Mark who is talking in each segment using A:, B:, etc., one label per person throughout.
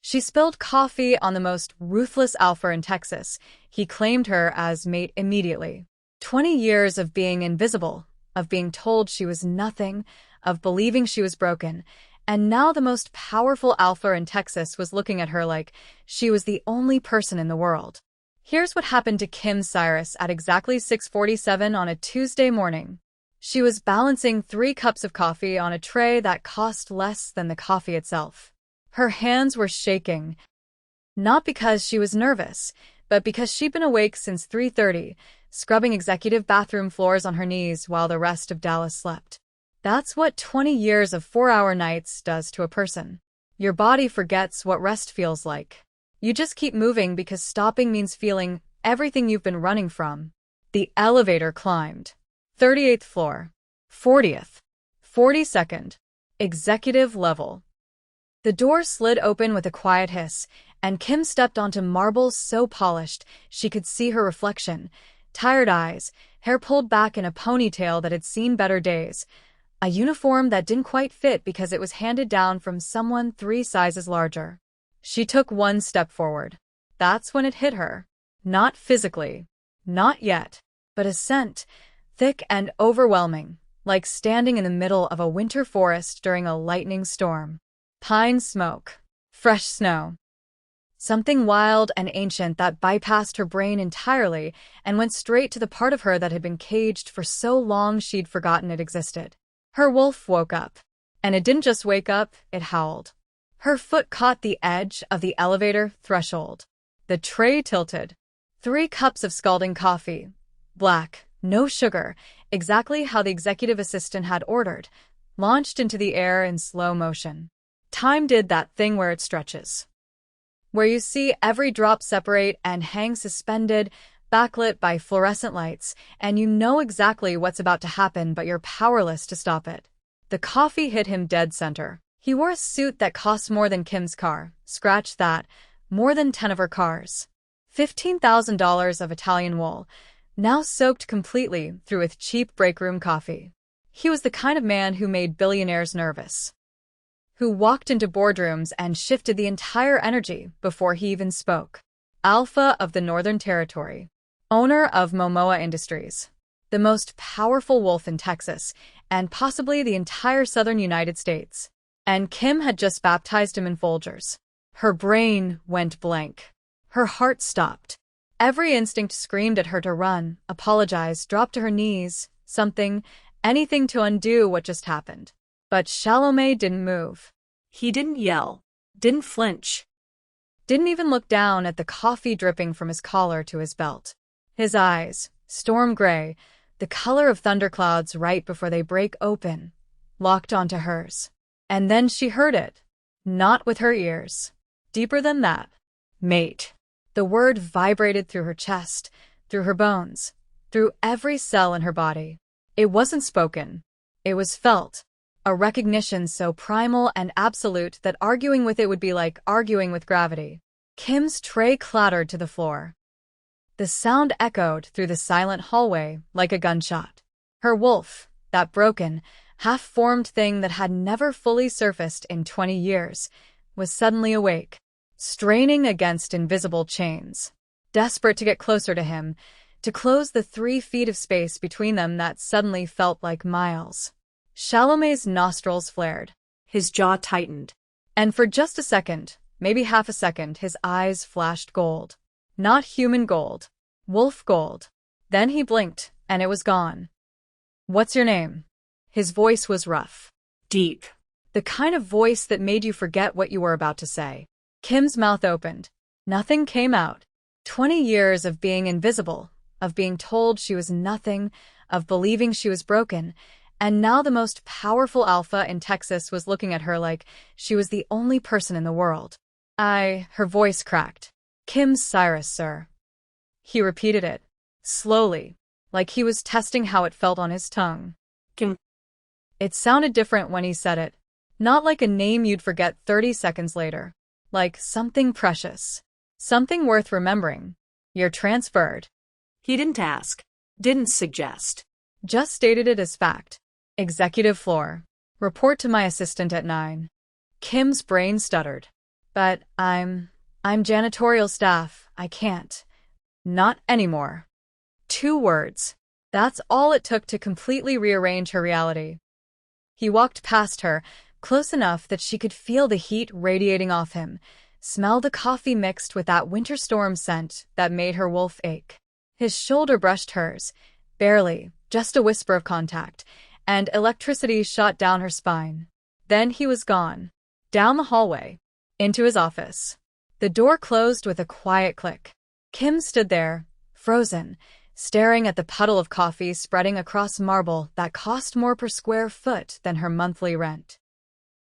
A: She spilled coffee on the most ruthless alpha in Texas. He claimed her as mate immediately. 20 years of being invisible, of being told she was nothing, of believing she was broken, and now the most powerful alpha in Texas was looking at her like she was the only person in the world. Here's what happened to Kim Cyrus at exactly 6:47 on a Tuesday morning. She was balancing 3 cups of coffee on a tray that cost less than the coffee itself. Her hands were shaking, not because she was nervous, but because she'd been awake since 3:30, scrubbing executive bathroom floors on her knees while the rest of Dallas slept. That's what 20 years of 4-hour nights does to a person. Your body forgets what rest feels like. You just keep moving because stopping means feeling everything you've been running from. The elevator climbed. 38th floor. 40th. 42nd. Executive level. The door slid open with a quiet hiss, and Kim stepped onto marble so polished she could see her reflection. Tired eyes, hair pulled back in a ponytail that had seen better days. A uniform that didn't quite fit because it was handed down from someone 3 sizes larger. She took 1 step forward. That's when it hit her. Not physically. Not yet. But a scent, thick and overwhelming, like standing in the middle of a winter forest during a lightning storm. Pine smoke. Fresh snow. Something wild and ancient that bypassed her brain entirely and went straight to the part of her that had been caged for so long she'd forgotten it existed. Her wolf woke up. And it didn't just wake up, it howled. Her foot caught the edge of the elevator threshold. The tray tilted. 3 cups of scalding coffee. Black, no sugar, exactly how the executive assistant had ordered, launched into the air in slow motion. Time did that thing where it stretches. Where you see every drop separate and hang suspended, backlit by fluorescent lights, and you know exactly what's about to happen but you're powerless to stop it. The coffee hit him dead center. He wore a suit that cost more than Kim's car. Scratch that. More than 10 of her cars. $15,000 of Italian wool, now soaked completely through with cheap break-room coffee. He was the kind of man who made billionaires nervous. Who walked into boardrooms and shifted the entire energy before he even spoke. Alpha of the Northern Territory. Owner of Momoa Industries. The most powerful wolf in Texas, and possibly the entire southern United States. And Kim had just baptized him in Folgers. Her brain went blank. Her heart stopped. Every instinct screamed at her to run, apologize, drop to her knees, something, anything to undo what just happened. But Chalamet didn't move. He didn't yell, didn't flinch, didn't even look down at the coffee dripping from his collar to his belt. His eyes, storm gray, the color of thunderclouds right before they break open, locked onto hers. And then she heard it. Not with her ears. Deeper than that. Mate. The word vibrated through her chest, through her bones, through every cell in her body. It wasn't spoken. It was felt. A recognition so primal and absolute that arguing with it would be like arguing with gravity. Kim's tray clattered to the floor. The sound echoed through the silent hallway like a gunshot. Her wolf, that broken, half-formed thing that had never fully surfaced in 20 years, was suddenly awake, straining against invisible chains, desperate to get closer to him, to close the 3 feet of space between them that suddenly felt like miles. Chalamet's nostrils flared. His jaw tightened. And for just a second, maybe half a second, his eyes flashed gold. Not human gold. Wolf gold. Then he blinked, and it was gone. What's your name? His voice was rough. Deep. The kind of voice that made you forget what you were about to say. Kim's mouth opened. Nothing came out. 20 years of being invisible, of being told she was nothing, of believing she was broken, and now the most powerful alpha in Texas was looking at her like she was the only person in the world. Her voice cracked. Kim Cyrus, sir. He repeated it, slowly, like he was testing how it felt on his tongue. Kim. It sounded different when he said it, not like a name you'd forget 30 seconds later, like something precious, something worth remembering. You're transferred. He didn't ask, didn't suggest, just stated it as fact. Executive floor. Report to my assistant at 9. Kim's brain stuttered. But I'm janitorial staff. I can't. Not anymore. 2 words. That's all it took to completely rearrange her reality. He walked past her, close enough that she could feel the heat radiating off him, smell the coffee mixed with that winter storm scent that made her wolf ache. His shoulder brushed hers, barely, just a whisper of contact, and electricity shot down her spine. Then he was gone. Down the hallway. Into his office. The door closed with a quiet click. Kim stood there, frozen, staring at the puddle of coffee spreading across marble that cost more per square foot than her monthly rent.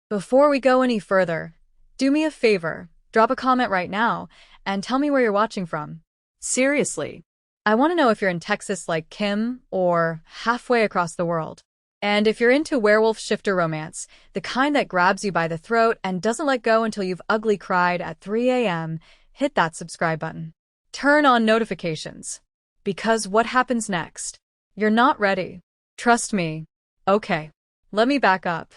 A: Before we go any further, do me a favor, drop a comment right now, and tell me where you're watching from. Seriously. I want to know if you're in Texas like Kim, or halfway across the world. And if you're into werewolf shifter romance, the kind that grabs you by the throat and doesn't let go until you've ugly cried at 3 a.m., hit that subscribe button. Turn on notifications. Because what happens next? You're not ready. Trust me. Okay. Let me back up.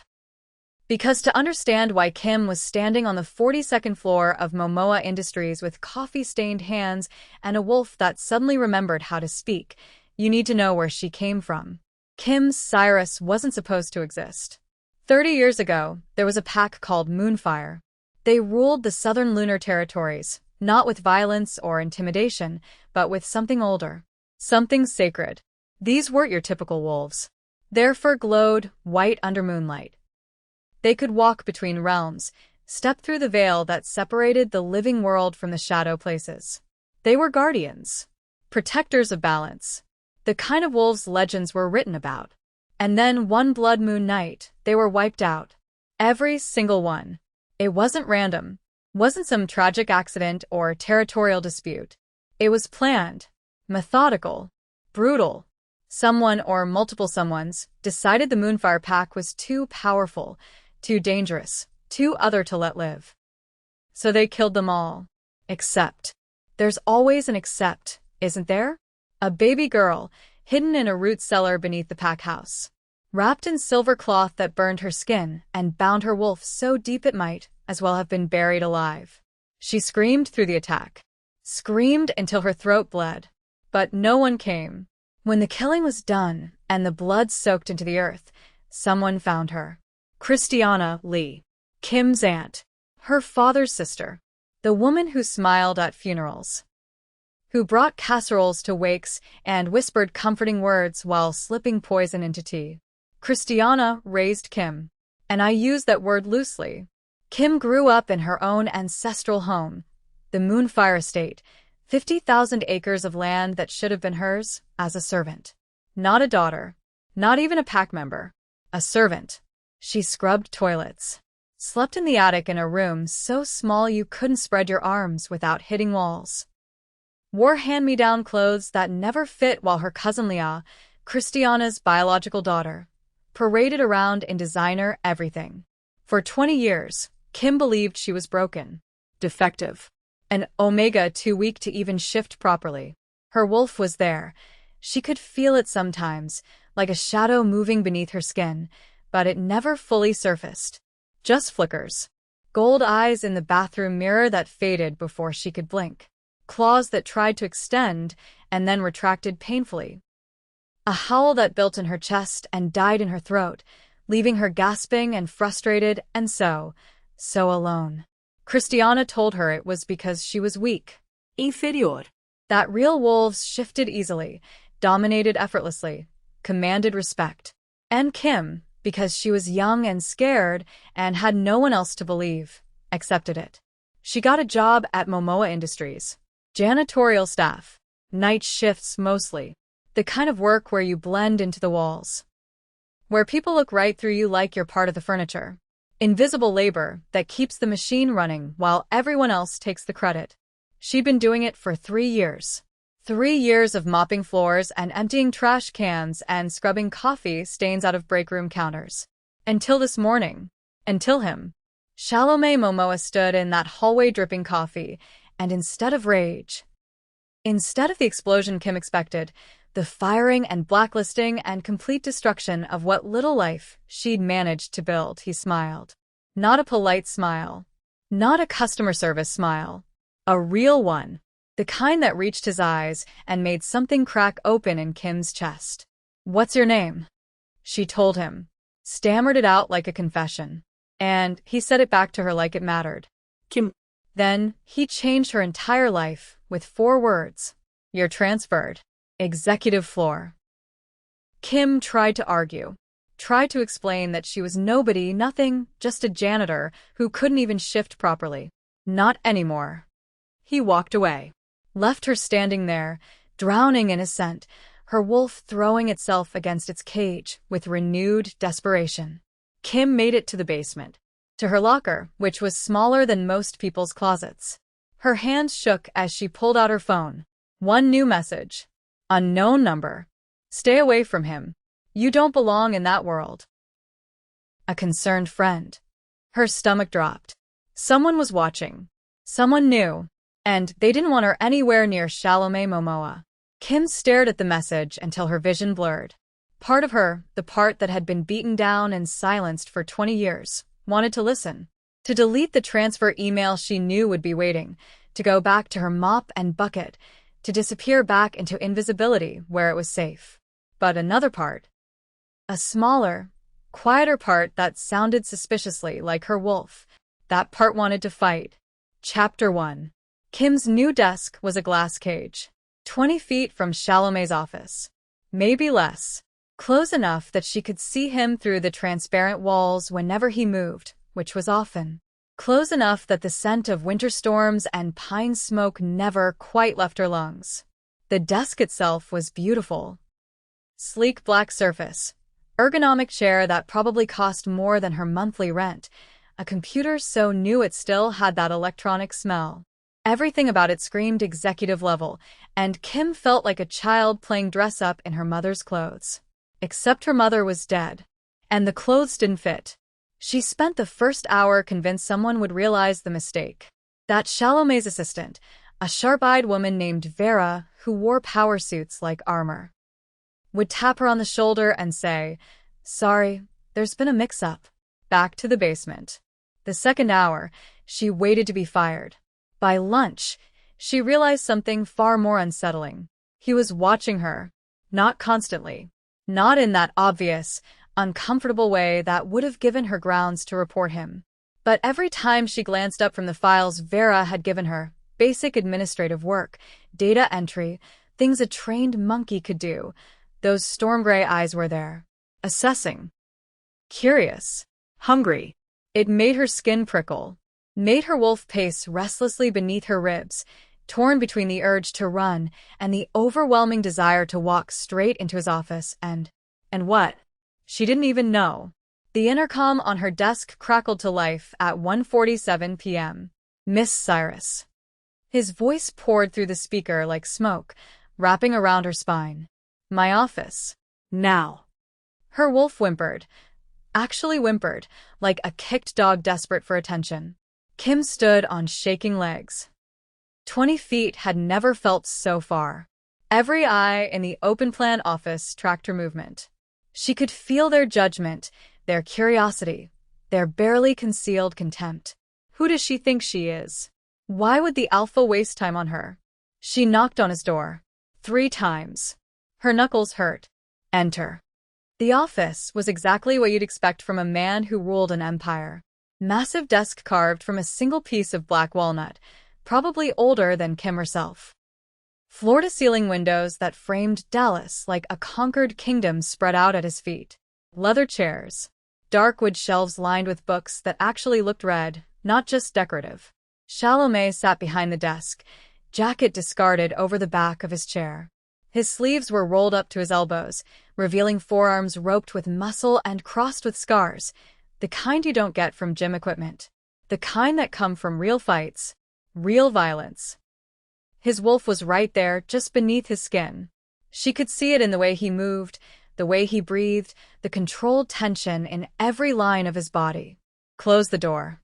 A: Because to understand why Kim was standing on the 42nd floor of Momoa Industries with coffee-stained hands and a wolf that suddenly remembered how to speak, you need to know where she came from. Kim Cyrus wasn't supposed to exist. 30 years ago, there was a pack called Moonfire. They ruled the southern lunar territories, not with violence or intimidation, but with something older. Something sacred. These weren't your typical wolves. Their fur glowed white under moonlight. They could walk between realms, step through the veil that separated the living world from the shadow places. They were guardians, protectors of balance, the kind of wolves legends were written about. And then one blood moon night, they were wiped out. Every single one. It wasn't random, wasn't some tragic accident or territorial dispute. It was planned, methodical, brutal. Someone or multiple someones decided the Moonfire Pack was too powerful, too dangerous, too other to let live. So they killed them all. Except. There's always an except, isn't there? A baby girl, hidden in a root cellar beneath the pack house. Wrapped in silver cloth that burned her skin and bound her wolf so deep it might as well have been buried alive. She screamed through the attack. Screamed until her throat bled. But no one came. When the killing was done and the blood soaked into the earth, someone found her. Christiana Lee. Kim's aunt. Her father's sister. The woman who smiled at funerals. Who brought casseroles to wakes and whispered comforting words while slipping poison into tea. Christiana raised Kim. And I use that word loosely. Kim grew up in her own ancestral home, the Moonfire Estate, 50,000 acres of land that should have been hers, as a servant. Not a daughter. Not even a pack member. A servant. She scrubbed toilets. Slept in the attic in a room so small you couldn't spread your arms without hitting walls. Wore hand-me-down clothes that never fit while her cousin Leah, Christiana's biological daughter, paraded around in designer everything. For 20 years, Kim believed she was broken, defective, an omega too weak to even shift properly. Her wolf was there. She could feel it sometimes, like a shadow moving beneath her skin, but it never fully surfaced. Just flickers. Gold eyes in the bathroom mirror that faded before she could blink. Claws that tried to extend and then retracted painfully. A howl that built in her chest and died in her throat, leaving her gasping and frustrated and so alone. Christiana told her it was because she was weak. Inferior. That real wolves shifted easily, dominated effortlessly, commanded respect. And Kim, because she was young and scared and had no one else to believe, accepted it. She got a job at Momoa Industries. Janitorial staff. Night shifts mostly. The kind of work where you blend into the walls. Where people look right through you like you're part of the furniture. Invisible labor that keeps the machine running while everyone else takes the credit. She'd been doing it for 3 years. 3 years of mopping floors and emptying trash cans and scrubbing coffee stains out of break room counters. Until this morning. Until him. Shalome Momoa stood in that hallway dripping coffee, and instead of rage, instead of the explosion Kim expected, the firing and blacklisting and complete destruction of what little life she'd managed to build, he smiled. Not a polite smile. Not a customer service smile. A real one. The kind that reached his eyes and made something crack open in Kim's chest. "What's your name?" She told him. Stammered it out like a confession. And he said it back to her like it mattered.
B: Kim.
A: Then he changed her entire life with 4 words. "You're transferred. Executive floor." Kim tried to argue. Tried to explain that she was nobody, nothing, just a janitor who couldn't even shift properly. Not anymore. He walked away. Left her standing there, drowning in his scent, her wolf throwing itself against its cage with renewed desperation. Kim made it to the basement. To her locker, which was smaller than most people's closets. Her hands shook as she pulled out her phone. One new message. Unknown number. "Stay away from him. You don't belong in that world." A concerned friend. Her stomach dropped. Someone was watching. Someone knew. And they didn't want her anywhere near Chalamet Momoa. Kim stared at the message until her vision blurred. Part of her, the part that had been beaten down and silenced for 20 years, wanted to listen. To delete the transfer email she knew would be waiting. To go back to her mop and bucket. To disappear back into invisibility where it was safe. But another part. A smaller, quieter part that sounded suspiciously like her wolf. That part wanted to fight. Chapter 1. Kim's new desk was a glass cage. 20 feet from Chalamet's office. Maybe less. Close enough that she could see him through the transparent walls whenever he moved, which was often. Close enough that the scent of winter storms and pine smoke never quite left her lungs. The desk itself was beautiful. Sleek black surface. Ergonomic chair that probably cost more than her monthly rent. A computer so new it still had that electronic smell. Everything about it screamed executive level, and Kim felt like a child playing dress-up in her mother's clothes. Except her mother was dead. And the clothes didn't fit. She spent the first hour convinced someone would realize the mistake. That Chalamet's assistant, a sharp-eyed woman named Vera who wore power suits like armor, would tap her on the shoulder and say, "Sorry, there's been a mix-up." Back to the basement. The second hour, she waited to be fired. By lunch, she realized something far more unsettling. He was watching her. Not constantly. Not in that obvious, uncomfortable way that would have given her grounds to report him. But every time she glanced up from the files Vera had given her, basic administrative work, data entry, things a trained monkey could do, those storm gray eyes were there. Assessing. Curious. Hungry. It made her skin prickle. Made her wolf pace restlessly beneath her ribs, torn between the urge to run and the overwhelming desire to walk straight into his office and what? She didn't even know. The intercom on her desk crackled to life at 1:47 p.m. "Miss Cyrus." His voice poured through the speaker like smoke, wrapping around her spine. "My office. Now." Her wolf whimpered. Actually whimpered, like a kicked dog desperate for attention. Kim stood on shaking legs. 20 feet had never felt so far. Every eye in the open-plan office tracked her movement. She could feel their judgment, their curiosity, their barely concealed contempt. Who does she think she is? Why would the alpha waste time on her? She knocked on his door. 3 times. Her knuckles hurt. Enter. The office was exactly what you'd expect from a man who ruled an empire. Massive desk carved from a single piece of black walnut, probably older than Kim herself. Floor-to-ceiling windows that framed Dallas like a conquered kingdom spread out at his feet. Leather chairs. Dark wood shelves lined with books that actually looked read, not just decorative. Chalamet sat behind the desk, jacket discarded over the back of his chair. His sleeves were rolled up to his elbows, revealing forearms roped with muscle and crossed with scars. The kind you don't get from gym equipment. The kind that come from real fights. Real violence. His wolf was right there, just beneath his skin. She could see it in the way he moved, the way he breathed, the controlled tension in every line of his body. Close the door.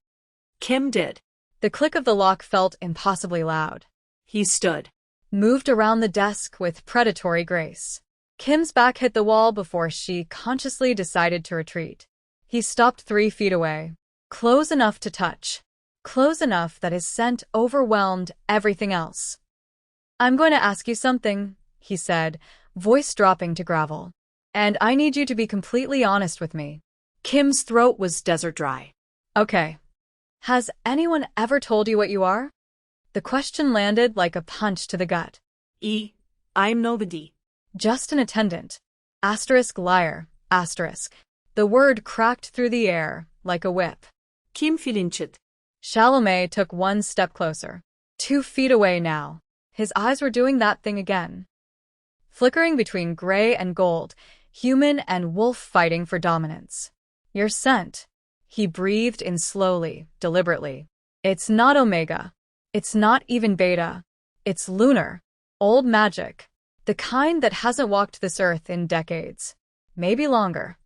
B: Kim did.
A: The click of the lock felt impossibly loud.
B: He stood.
A: Moved around the desk with predatory grace. Kim's back hit the wall before she consciously decided to retreat. He stopped 3 feet away. Close enough to touch. close enough that his scent overwhelmed everything else. "I'm going to ask you something," he said, voice dropping to gravel. "And I need you to be completely honest with me."
B: Kim's throat was desert dry.
A: "Okay. Has anyone ever told you what you are?" The question landed like a punch to the gut.
B: I'm nobody.
A: "Just an attendant. Asterisk liar. Asterisk." The word cracked through the air like a whip.
B: Kim flinchit.
A: Chalamet took one step closer. 2 feet away now. His eyes were doing that thing again. Flickering between gray and gold, human and wolf fighting for dominance. "Your scent," he breathed in slowly, deliberately. "It's not Omega. It's not even Beta. It's lunar. Old magic. The kind that hasn't walked this earth in decades. Maybe longer."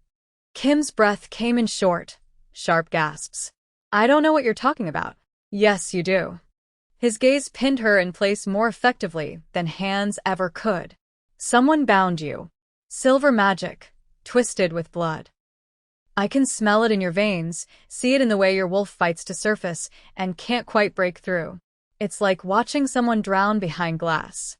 A: Kim's breath came in short, sharp gasps. "I don't know what you're talking about." "Yes, you do." His gaze pinned her in place more effectively than hands ever could. "Someone bound you. Silver magic, twisted with blood. I can smell it in your veins, see it in the way your wolf fights to surface, and can't quite break through. It's like watching someone drown behind glass."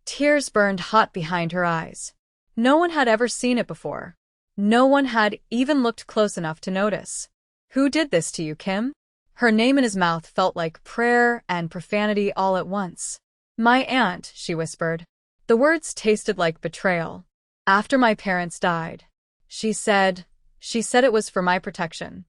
A: Tears burned hot behind her eyes. No one had ever seen it before. No one had even looked close enough to notice. "Who did this to you, Kim?" Her name in his mouth felt like prayer and profanity all at once. "My aunt," she whispered. The words tasted like betrayal. "After my parents died. She said it was for my protection.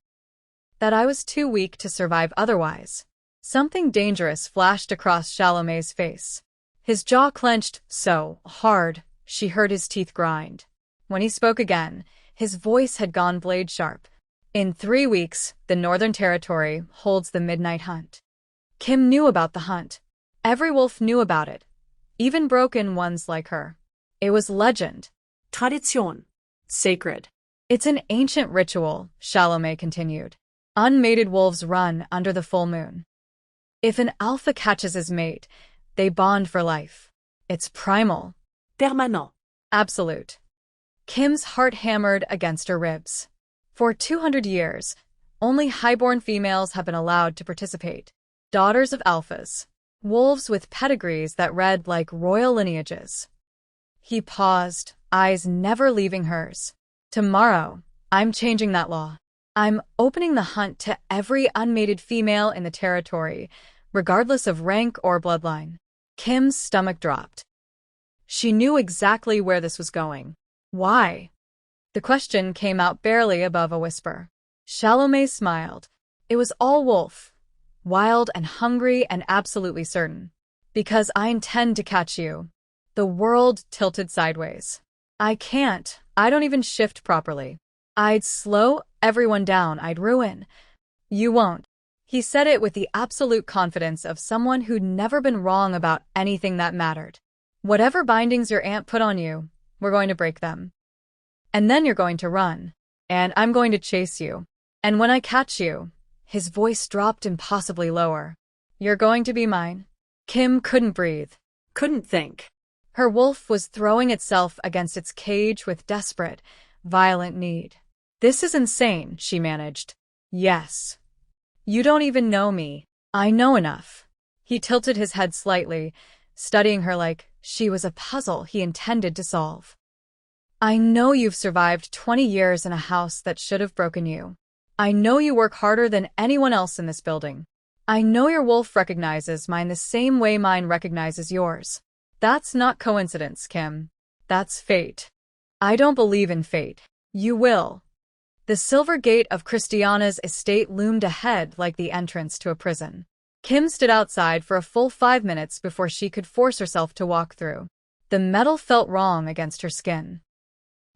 A: That I was too weak to survive otherwise." Something dangerous flashed across Chalamet's face. His jaw clenched so hard, she heard his teeth grind. When he spoke again, his voice had gone blade sharp. "In 3 weeks, the Northern Territory holds the Midnight Hunt." Kim knew about the hunt. Every wolf knew about it. Even broken ones like her. It was legend.
B: Tradition. Sacred.
A: "It's an ancient ritual," Chalamet continued. "Unmated wolves run under the full moon. If an alpha catches his mate, they bond for life. It's primal.
B: Permanent.
A: Absolute." Kim's heart hammered against her ribs. For 200 years, only highborn females have been allowed to participate. Daughters of alphas. Wolves with pedigrees that read like royal lineages. He paused, eyes never leaving hers. "Tomorrow, I'm changing that law. I'm opening the hunt to every unmated female in the territory, regardless of rank or bloodline." Kim's stomach dropped. She knew exactly where this was going. "Why?" The question came out barely above a whisper. Chalamet smiled. It was all wolf. Wild and hungry and absolutely certain. "Because I intend to catch you." The world tilted sideways. "I can't. I don't even shift properly. I'd slow everyone down. I'd ruin." "You won't." He said it with the absolute confidence of someone who'd never been wrong about anything that mattered. "Whatever bindings your aunt put on you, we're going to break them. And then you're going to run. And I'm going to chase you. And when I catch you," his voice dropped impossibly lower, "you're going to be mine." Kim couldn't breathe.
B: Couldn't think.
A: Her wolf was throwing itself against its cage with desperate, violent need. "This is insane," she managed. "Yes. You don't even know me. I know enough." He tilted his head slightly, studying her like she was a puzzle he intended to solve. "I know you've survived 20 years in a house that should have broken you. I know you work harder than anyone else in this building. I know your wolf recognizes mine the same way mine recognizes yours. That's not coincidence, Kim. That's fate. I don't believe in fate. You will." The silver gate of Christiana's estate loomed ahead like the entrance to a prison. Kim stood outside for a full 5 minutes before she could force herself to walk through. The metal felt wrong against her skin.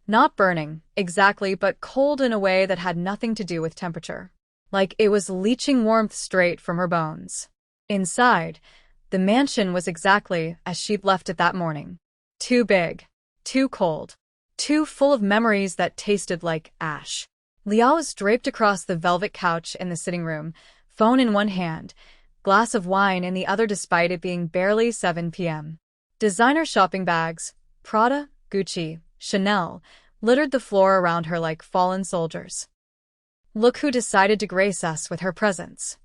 A: Not burning, exactly, but cold in a way that had nothing to do with temperature. Like it was leaching warmth straight from her bones. Inside, the mansion was exactly as she'd left it that morning. Too big, too cold, too full of memories that tasted like ash. Liao was draped across the velvet couch in the sitting room, phone in one hand, glass of wine in the other despite it being barely 7 p.m. Designer shopping bags, Prada, Gucci, Chanel, littered the floor around her like fallen soldiers. Look who decided to grace us with her presence.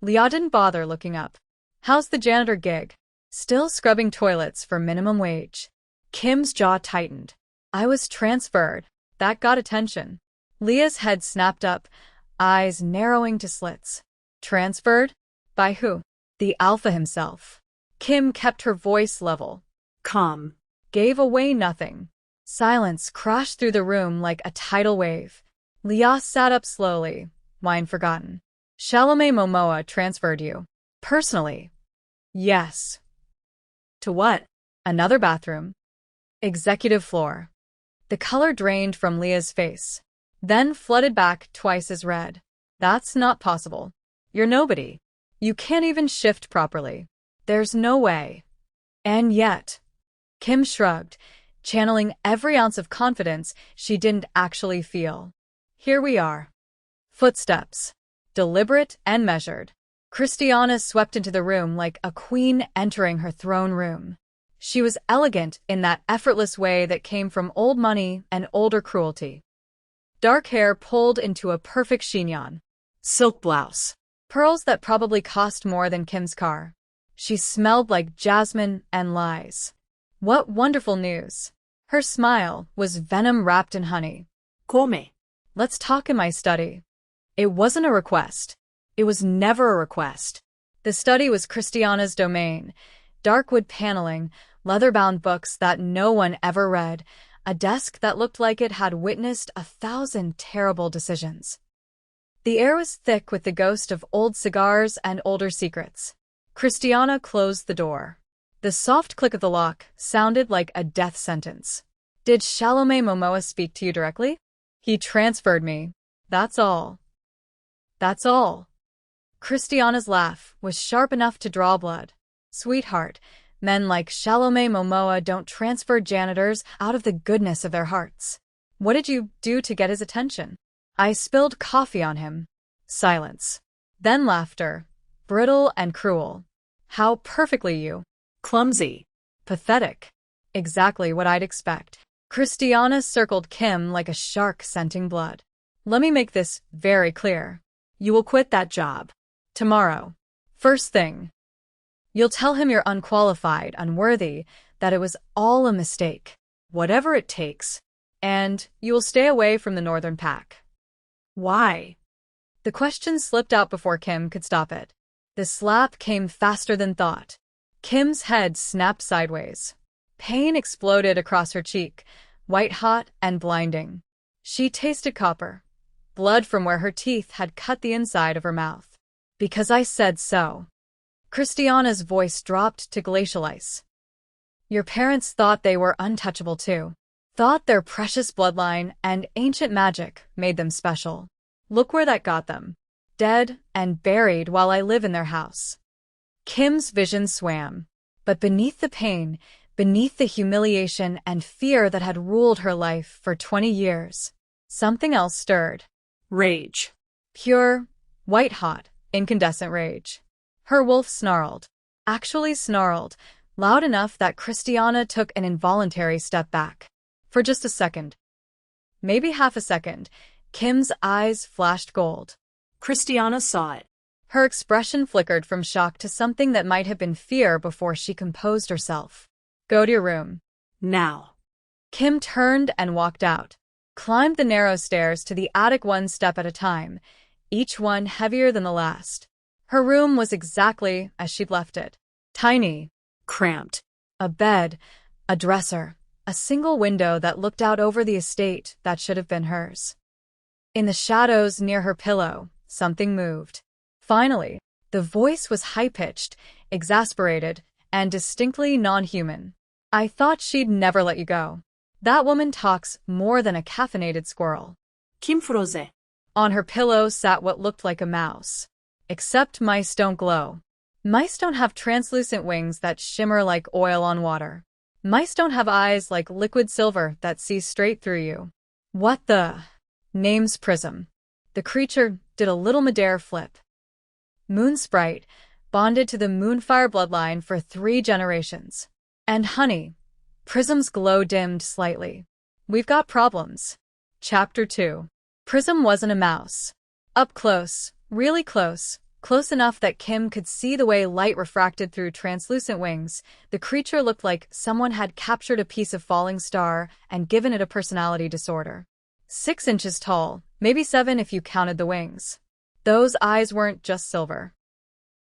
A: Leah didn't bother looking up. How's the janitor gig? Still scrubbing toilets for minimum wage. Kim's jaw tightened. I was transferred. That got attention. Leah's head snapped up, eyes narrowing to slits. Transferred? By who? The alpha himself. Kim kept her voice level.
B: Calm.
A: Gave away nothing. Silence crashed through the room like a tidal wave. Leah sat up slowly, wine forgotten. Salome Momoa transferred you. Personally. Yes.
B: To what?
A: Another bathroom. Executive floor. The color drained from Leah's face, then flooded back twice as red. That's not possible. You're nobody. You can't even shift properly. There's no way. And yet, Kim shrugged, channeling every ounce of confidence she didn't actually feel. Here we are. Footsteps. Deliberate and measured. Christiana swept into the room like a queen entering her throne room. She was elegant in that effortless way that came from old money and older cruelty. Dark hair pulled into a perfect chignon.
B: Silk blouse.
A: Pearls that probably cost more than Kim's car. She smelled like jasmine and lies. What wonderful news. Her smile was venom wrapped in honey.
B: Come.
A: Let's talk in my study. It wasn't a request. It was never a request. The study was Christiana's domain. Dark wood paneling, leather-bound books that no one ever read, a desk that looked like it had witnessed 1,000 terrible decisions. The air was thick with the ghost of old cigars and older secrets. Christiana closed the door. The soft click of the lock sounded like a death sentence. Did Salome Momoa speak to you directly? He transferred me. That's all. That's all. Christiana's laugh was sharp enough to draw blood. Sweetheart, men like Salome Momoa don't transfer janitors out of the goodness of their hearts. What did you do to get his attention? I spilled coffee on him. Silence. Then laughter. Brittle and cruel. How perfectly you.
B: Clumsy.
A: Pathetic. Exactly what I'd expect. Christiana circled Kim like a shark scenting blood. Let me make this very clear. You will quit that job. Tomorrow. First thing. You'll tell him you're unqualified, unworthy, that it was all a mistake. Whatever it takes. And you will stay away from the Northern Pack.
B: Why?
A: The question slipped out before Kim could stop it. The slap came faster than thought. Kim's head snapped sideways. Pain exploded across her cheek, white-hot and blinding. She tasted copper, blood from where her teeth had cut the inside of her mouth. Because I said so. Christiana's voice dropped to glacial ice. Your parents thought they were untouchable too. Thought their precious bloodline and ancient magic made them special. Look where that got them. Dead and buried while I live in their house. Kim's vision swam. But beneath the pain, beneath the humiliation and fear that had ruled her life for 20 years, something else stirred.
B: Rage.
A: Pure, white-hot, incandescent rage. Her wolf snarled. Actually snarled, loud enough that Christiana took an involuntary step back. For just a second. Maybe half a second, Kim's eyes flashed gold.
B: Christiana saw it.
A: Her expression flickered from shock to something that might have been fear before she composed herself. Go to your room.
B: Now.
A: Kim turned and walked out. Climbed the narrow stairs to the attic one step at a time, each one heavier than the last. Her room was exactly as she'd left it. Tiny.
B: Cramped.
A: A bed, a dresser, a single window that looked out over the estate that should have been hers. In the shadows near her pillow, something moved. Finally, the voice was high-pitched, exasperated, and distinctly non-human. I thought she'd never let you go. That woman talks more than a caffeinated squirrel.
B: Kim froze.
A: On her pillow sat what looked like a mouse. Except mice don't glow. Mice don't have translucent wings that shimmer like oil on water. Mice don't have eyes like liquid silver that see straight through you. What the? Name's Prism. The creature did a little Madeira flip. Moon Sprite, bonded to the Moonfire bloodline for 3 generations. And honey. Prism's glow dimmed slightly. We've got problems. Chapter 2. Prism wasn't a mouse. Up close, really close, Close enough that Kim could see the way light refracted through translucent wings. The creature looked like someone had captured a piece of falling star and given it a personality disorder. 6 inches tall, maybe 7 if you counted the wings. Those eyes weren't just silver.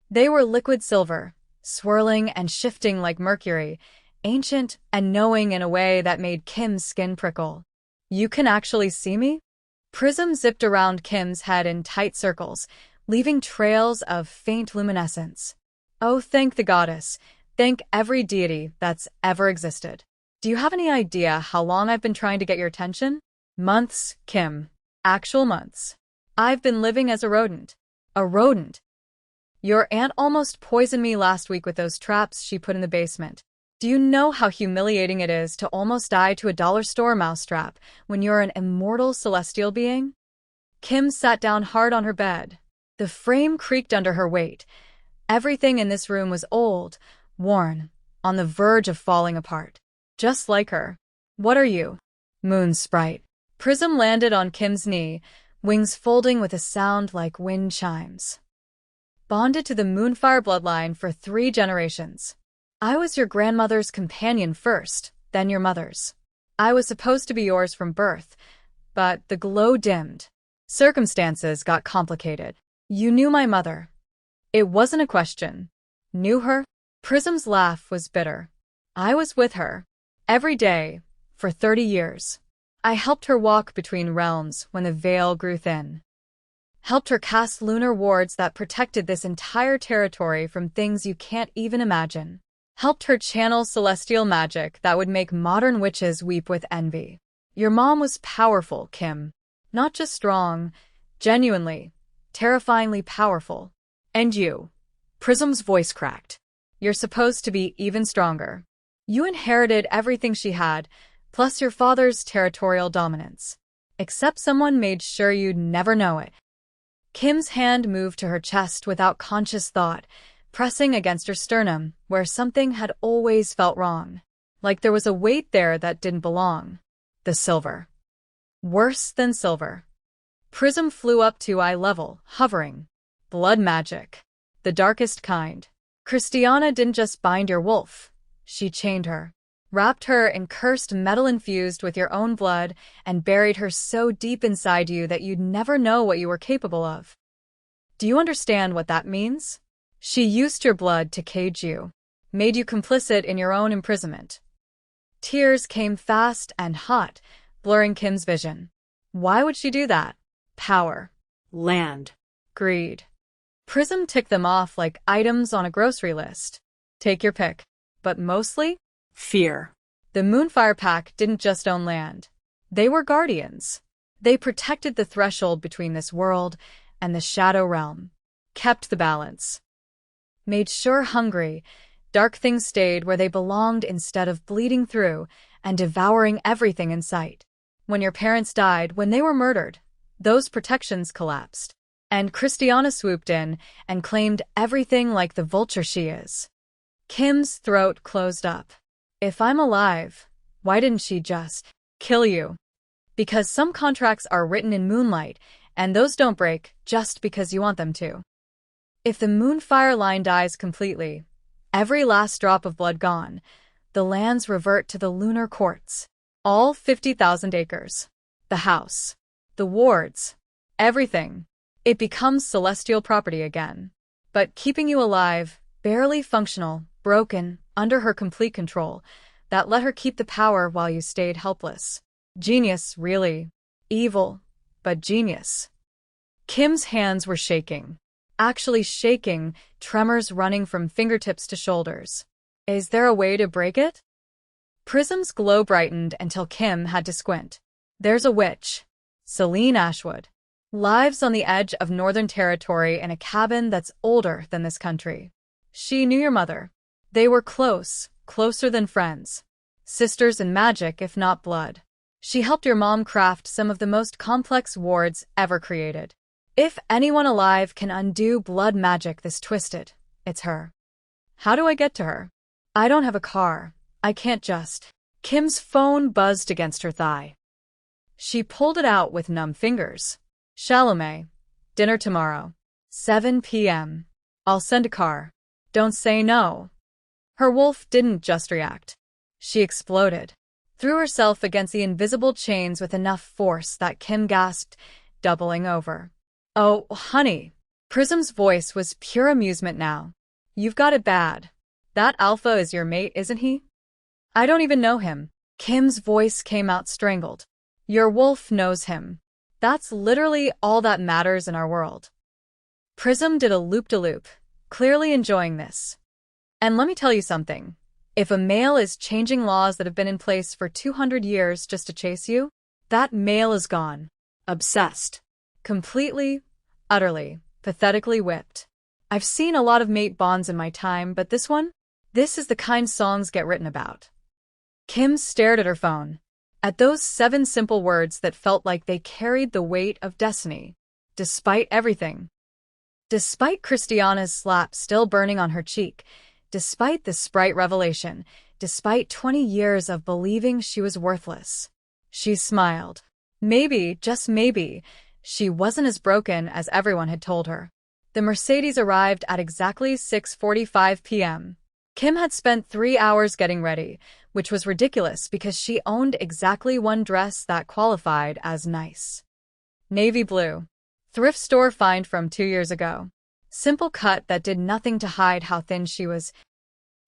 A: They were liquid silver, swirling and shifting like mercury, ancient and knowing in a way that made Kim's skin prickle. "You can actually see me?" Prism zipped around Kim's head in tight circles, leaving trails of faint luminescence. "Oh, thank the goddess. Thank every deity that's ever existed. Do you have any idea how long I've been trying to get your attention?" "Months, Kim. Actual months. I've been living as a rodent." "A rodent? Your aunt almost poisoned me last week with those traps she put in the basement. Do you know how humiliating it is to almost die to a dollar store mousetrap when you're an immortal celestial being?" Kim sat down hard on her bed. The frame creaked under her weight. Everything in this room was old, worn, on the verge of falling apart. Just like her. "What are you?" "Moon sprite." Prism landed on Kim's knee, wings folding with a sound like wind chimes. "Bonded to the Moonfire bloodline for 3 generations. I was your grandmother's companion first, then your mother's. I was supposed to be yours from birth, but the glow dimmed. Circumstances got complicated. You knew my mother." "It wasn't a question." "Knew her?" Prism's laugh was bitter. "I was with her. Every day. For 30 years. I helped her walk between realms when the veil grew thin. Helped her cast lunar wards that protected this entire territory from things you can't even imagine. Helped her channel celestial magic that would make modern witches weep with envy. Your mom was powerful, Kim. Not just strong, genuinely, terrifyingly powerful. And you." Prism's voice cracked. "You're supposed to be even stronger. You inherited everything she had, plus your father's territorial dominance. Except someone made sure you'd never know it." Kim's hand moved to her chest without conscious thought, pressing against her sternum, where something had always felt wrong. Like there was a weight there that didn't belong. The silver. Worse than silver. Prism flew up to eye level, hovering. Blood magic. The darkest kind. Christiana didn't just bind your wolf. She chained her. Wrapped her in cursed metal infused with your own blood and buried her so deep inside you that you'd never know what you were capable of. Do you understand what that means? She used your blood to cage you. Made you complicit in your own imprisonment. Tears came fast and hot, blurring Kim's vision. Why would she do that? Power.
B: Land.
A: Greed. Prism ticked them off like items on a grocery list. Take your pick. But mostly?
B: Fear.
A: The Moonfire Pack didn't just own land. They were guardians. They protected the threshold between this world and the Shadow Realm. Kept the balance. Made sure hungry, dark things stayed where they belonged instead of bleeding through and devouring everything in sight. When your parents died, when they were murdered, those protections collapsed. And Christiana swooped in and claimed everything like the vulture she is. Kim's throat closed up. If I'm alive, why didn't she just kill you? Because some contracts are written in moonlight, and those don't break just because you want them to. If the Moonfire line dies completely, every last drop of blood gone, the lands revert to the lunar courts. All 50,000 acres. The house. The wards. Everything. It becomes celestial property again. But keeping you alive, barely functional, broken, under her complete control, that let her keep the power while you stayed helpless. Genius, really. Evil, but genius. Kim's hands were shaking. Actually shaking, tremors running from fingertips to shoulders. Is there a way to break it? Prism's glow brightened until Kim had to squint. There's a witch. Celine Ashwood. Lives on the edge of Northern Territory in a cabin that's older than this country. She knew your mother. They were close, closer than friends. Sisters in magic, if not blood. She helped your mom craft some of the most complex wards ever created. If anyone alive can undo blood magic this twisted, it's her. How do I get to her? I don't have a car. I can't just. Kim's phone buzzed against her thigh. She pulled it out with numb fingers. Chalamet. Dinner tomorrow. 7 p.m. I'll send a car. Don't say no. Her wolf didn't just react. She exploded. Threw herself against the invisible chains with enough force that Kim gasped, doubling over. Oh, honey. Prism's voice was pure amusement now. You've got it bad. That alpha is your mate, isn't he? I don't even know him. Kim's voice came out strangled. Your wolf knows him. That's literally all that matters in our world. Prism did a loop-de-loop, clearly enjoying this. And let me tell you something. If a male is changing laws that have been in place for 200 years just to chase you, that male is gone.
B: Obsessed.
A: Completely, utterly, pathetically whipped. I've seen a lot of mate bonds in my time, but this is the kind songs get written about. Kim stared at her phone. At those 7 simple words that felt like they carried the weight of destiny. Despite everything. Despite Christiana's slap still burning on her cheek, despite the Sprite revelation, despite 20 years of believing she was worthless. She smiled. Maybe, just maybe, she wasn't as broken as everyone had told her. The Mercedes arrived at exactly 6:45 p.m. Kim had spent 3 hours getting ready, which was ridiculous because she owned exactly one dress that qualified as nice. Navy blue. Thrift store find from 2 years ago. Simple cut that did nothing to hide how thin she was.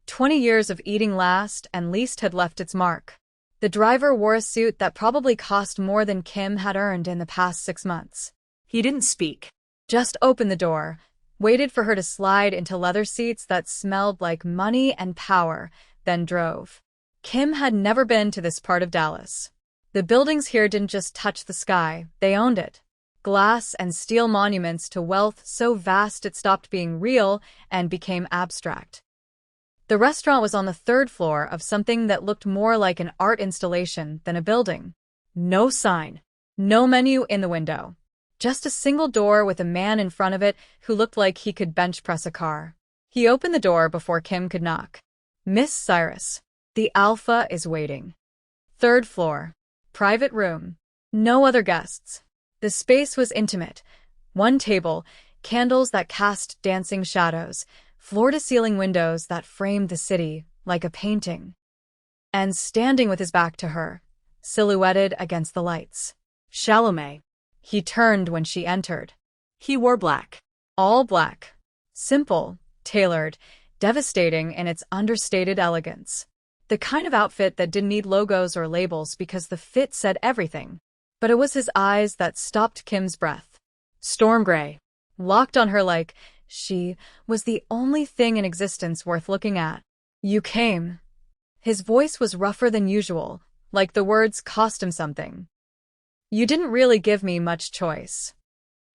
A: 20 years of eating last and least had left its mark. The driver wore a suit that probably cost more than Kim had earned in the past 6 months.
B: He didn't speak.
A: Just opened the door, waited for her to slide into leather seats that smelled like money and power, then drove. Kim had never been to this part of Dallas. The buildings here didn't just touch the sky, they owned it. Glass and steel monuments to wealth so vast it stopped being real and became abstract. The restaurant was on the 3rd floor of something that looked more like an art installation than a building. No sign. No menu in the window. Just a single door with a man in front of it who looked like he could bench press a car. He opened the door before Kim could knock. Miss Cyrus, the alpha is waiting. 3rd floor. Private room. No other guests. The space was intimate. One table, candles that cast dancing shadows, floor-to-ceiling windows that framed the city like a painting. And standing with his back to her, silhouetted against the lights.
B: Chalamet.
A: He turned when she entered.
B: He wore black.
A: All black. Simple, tailored, devastating in its understated elegance. The kind of outfit that didn't need logos or labels because the fit said everything. But it was his eyes that stopped Kim's breath. Storm gray. Locked on her like she was the only thing in existence worth looking at. You came. His voice was rougher than usual, like the words cost him something. You didn't really give me much choice.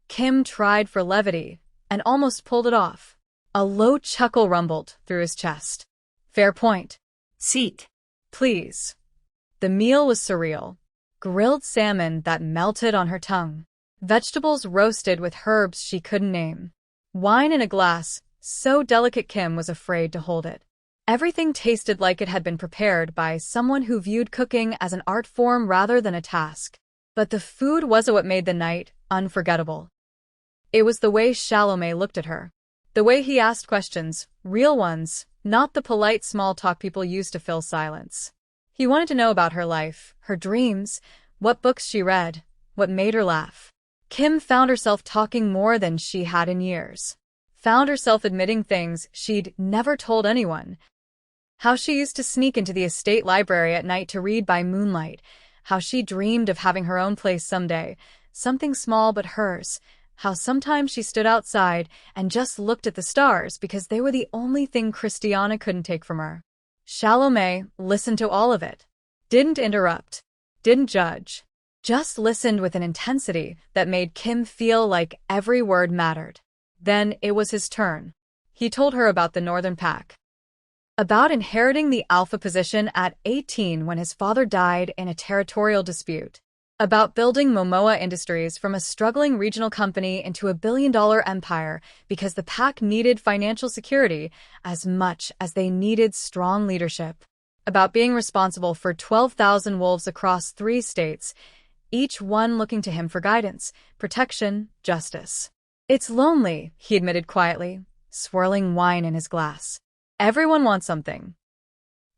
A: Kim tried for levity and almost pulled it off. A low chuckle rumbled through his chest. Fair point.
B: Seat.
A: Please. The meal was surreal. Grilled salmon that melted on her tongue. Vegetables roasted with herbs she couldn't name. Wine in a glass, so delicate Kim was afraid to hold it. Everything tasted like it had been prepared by someone who viewed cooking as an art form rather than a task. But the food wasn't what made the night unforgettable. It was the way Chalamet looked at her. The way he asked questions, real ones, not the polite small talk people use to fill silence. He wanted to know about her life, her dreams, what books she read, what made her laugh. Kim found herself talking more than she had in years. Found herself admitting things she'd never told anyone. How she used to sneak into the estate library at night to read by moonlight. How she dreamed of having her own place someday, something small but hers. How sometimes she stood outside and just looked at the stars because they were the only thing Christiana couldn't take from her. Chalamet listened to all of it. Didn't interrupt. Didn't judge. Just listened with an intensity that made Kim feel like every word mattered. Then it was his turn. He told her about the Northern Pack. About inheriting the alpha position at 18 when his father died in a territorial dispute. About building Momoa Industries from a struggling regional company into a billion-dollar empire because the pack needed financial security as much as they needed strong leadership. About being responsible for 12,000 wolves across 3 states, each one looking to him for guidance, protection, justice. It's lonely, he admitted quietly, swirling wine in his glass. Everyone wants something.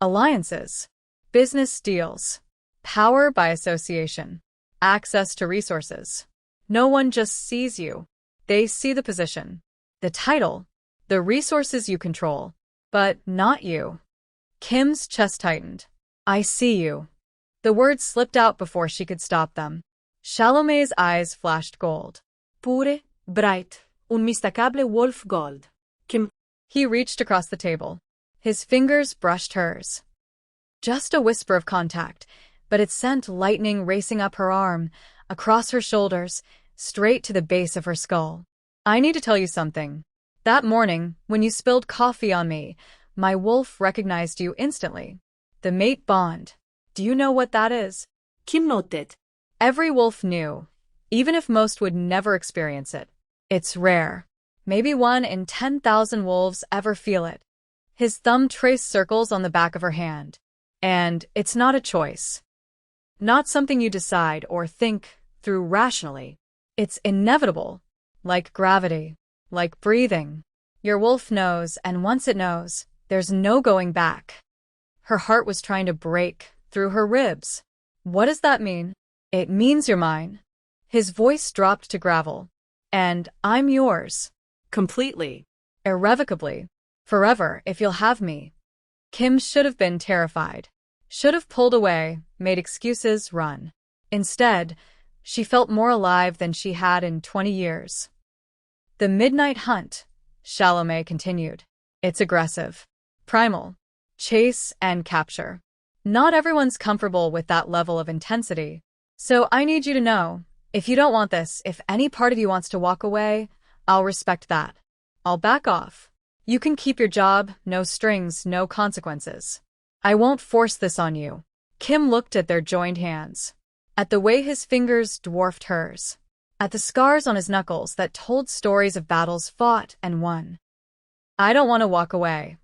A: Alliances, business deals, power by association, access to resources. No one just sees you. They see the position, the title, the resources you control, but not you. Kim's chest tightened. I see you. The words slipped out before she could stop them. Chalamet's eyes flashed gold.
B: Pure, bright, unmistakable wolf gold. Kim.
A: He reached across the table. His fingers brushed hers. Just a whisper of contact, but it sent lightning racing up her arm, across her shoulders, straight to the base of her skull. I need to tell you something. That morning, when you spilled coffee on me, my wolf recognized you instantly. The mate bond. Do you know what that is?
B: Kim nodded.
A: Every wolf knew, even if most would never experience it. It's rare. Maybe 1 in 10,000 wolves ever feel it. His thumb traced circles on the back of her hand. And it's not a choice. Not something you decide or think through rationally. It's inevitable, like gravity, like breathing. Your wolf knows, and once it knows, there's no going back. Her heart was trying to break through her ribs. What does that mean? It means you're mine. His voice dropped to gravel. And I'm yours.
B: Completely.
A: Irrevocably. Forever, if you'll have me. Kim should have been terrified. Should have pulled away, made excuses, run. Instead, she felt more alive than she had in 20 years. The midnight hunt, Chalamet continued. It's aggressive. Primal. Chase and capture. Not everyone's comfortable with that level of intensity. So I need you to know, if you don't want this, if any part of you wants to walk away, I'll respect that. I'll back off. You can keep your job, no strings, no consequences. I won't force this on you. Kim looked at their joined hands. At the way his fingers dwarfed hers. At the scars on his knuckles that told stories of battles fought and won. I don't want to walk away.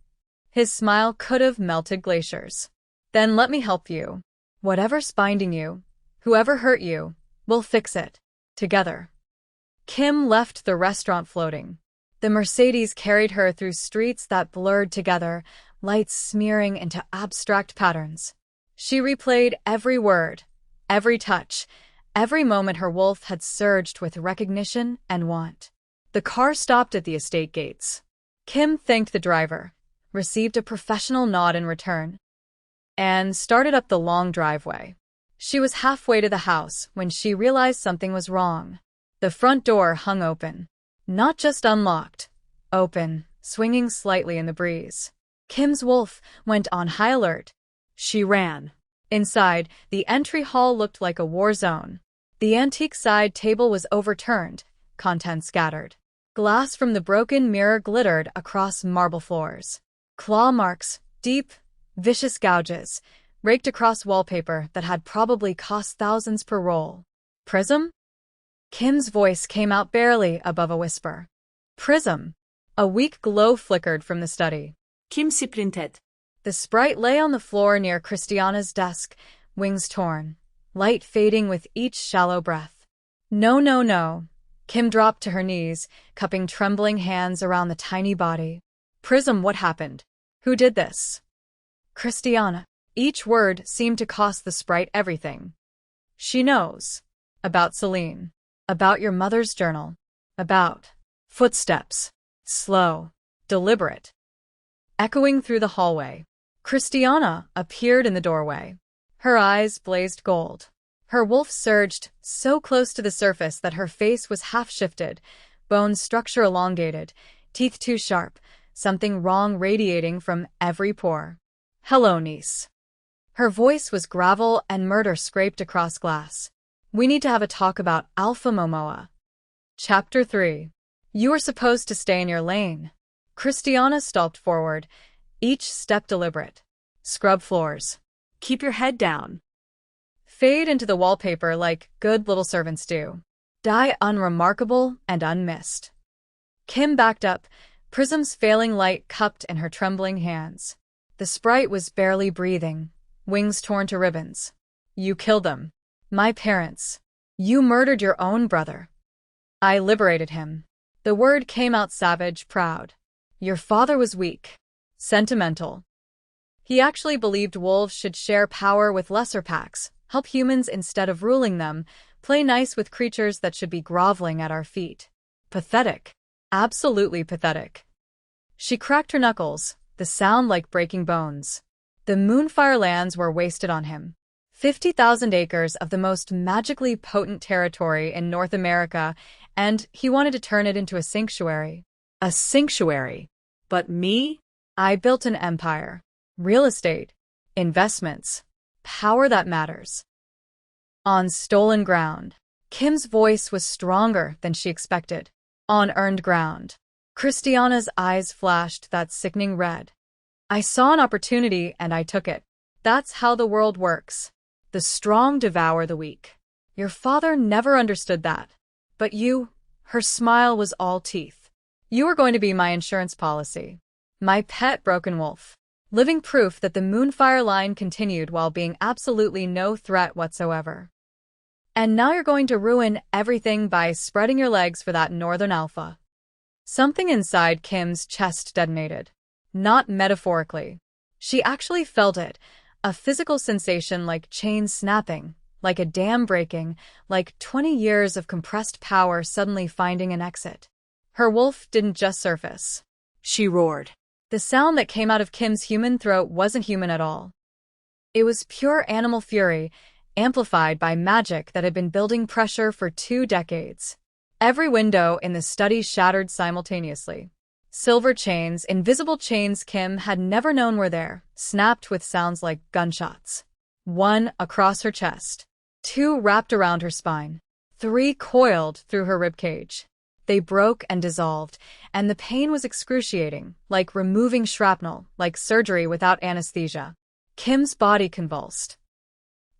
A: His smile could have melted glaciers. Then let me help you. Whatever's binding you, whoever hurt you, we'll fix it. Together. Kim left the restaurant floating. The Mercedes carried her through streets that blurred together, lights smearing into abstract patterns. She replayed every word, every touch, every moment her wolf had surged with recognition and want. The car stopped at the estate gates. Kim thanked the driver, received a professional nod in return, and started up the long driveway. She was halfway to the house when she realized something was wrong. The front door hung open. Not just unlocked. Open, swinging slightly in the breeze. Kim's wolf went on high alert. She ran. Inside, the entry hall looked like a war zone. The antique side table was overturned, contents scattered. Glass from the broken mirror glittered across marble floors. Claw marks, deep, vicious gouges, raked across wallpaper that had probably cost thousands per roll. Prism? Kim's voice came out barely above a whisper. Prism. A weak glow flickered from the study.
B: Kim sprinted.
A: The sprite lay on the floor near Christiana's desk, wings torn, light fading with each shallow breath. No, no, no. Kim dropped to her knees, cupping trembling hands around the tiny body. Prism, what happened? Who did this? Christiana. Each word seemed to cost the sprite everything. She knows. About Celine. About your mother's journal. About. Footsteps. Slow. Deliberate. Echoing through the hallway. Christiana appeared in the doorway. Her eyes blazed gold. Her wolf surged, so close to the surface that her face was half-shifted, bone structure elongated, teeth too sharp, something wrong radiating from every pore. Hello, niece. Her voice was gravel and murder scraped across glass. We need to have a talk about Alpha Momoa. Chapter 3. You were supposed to stay in your lane. Christiana stalked forward, each step deliberate. Scrub floors.
B: Keep your head down.
A: Fade into the wallpaper like good little servants do. Die unremarkable and unmissed. Kim backed up, Prism's failing light cupped in her trembling hands. The sprite was barely breathing, wings torn to ribbons. You killed them. My parents. You murdered your own brother. I liberated him. The word came out savage, proud. Your father was weak. Sentimental. He actually believed wolves should share power with lesser packs, help humans instead of ruling them, play nice with creatures that should be groveling at our feet. Pathetic. Absolutely pathetic. She cracked her knuckles, the sound like breaking bones. The Moonfire lands were wasted on him. 50,000 acres of the most magically potent territory in North America, and he wanted to turn it into a sanctuary.
B: A sanctuary. But me?
A: I built an empire. Real estate. Investments. Power that matters. On stolen ground. Kim's voice was stronger than she expected. On earned ground. Christiana's eyes flashed that sickening red. I saw an opportunity and I took it. That's how the world works. The strong devour the weak. Your father never understood that. But you, her smile was all teeth. You are going to be my insurance policy. My pet broken wolf. Living proof that the Moonfire line continued while being absolutely no threat whatsoever. And now you're going to ruin everything by spreading your legs for that northern alpha. Something inside Kim's chest detonated. Not metaphorically. She actually felt it, a physical sensation like chains snapping, like a dam breaking, like 20 years of compressed power suddenly finding an exit. Her wolf didn't just surface.
B: She roared.
A: The sound that came out of Kim's human throat wasn't human at all. It was pure animal fury, amplified by magic that had been building pressure for 2 decades. Every window in the study shattered simultaneously. Silver chains, invisible chains Kim had never known were there, snapped with sounds like gunshots. 1 across her chest. 2 wrapped around her spine. 3 coiled through her ribcage. They broke and dissolved, and the pain was excruciating, like removing shrapnel, like surgery without anesthesia. Kim's body convulsed.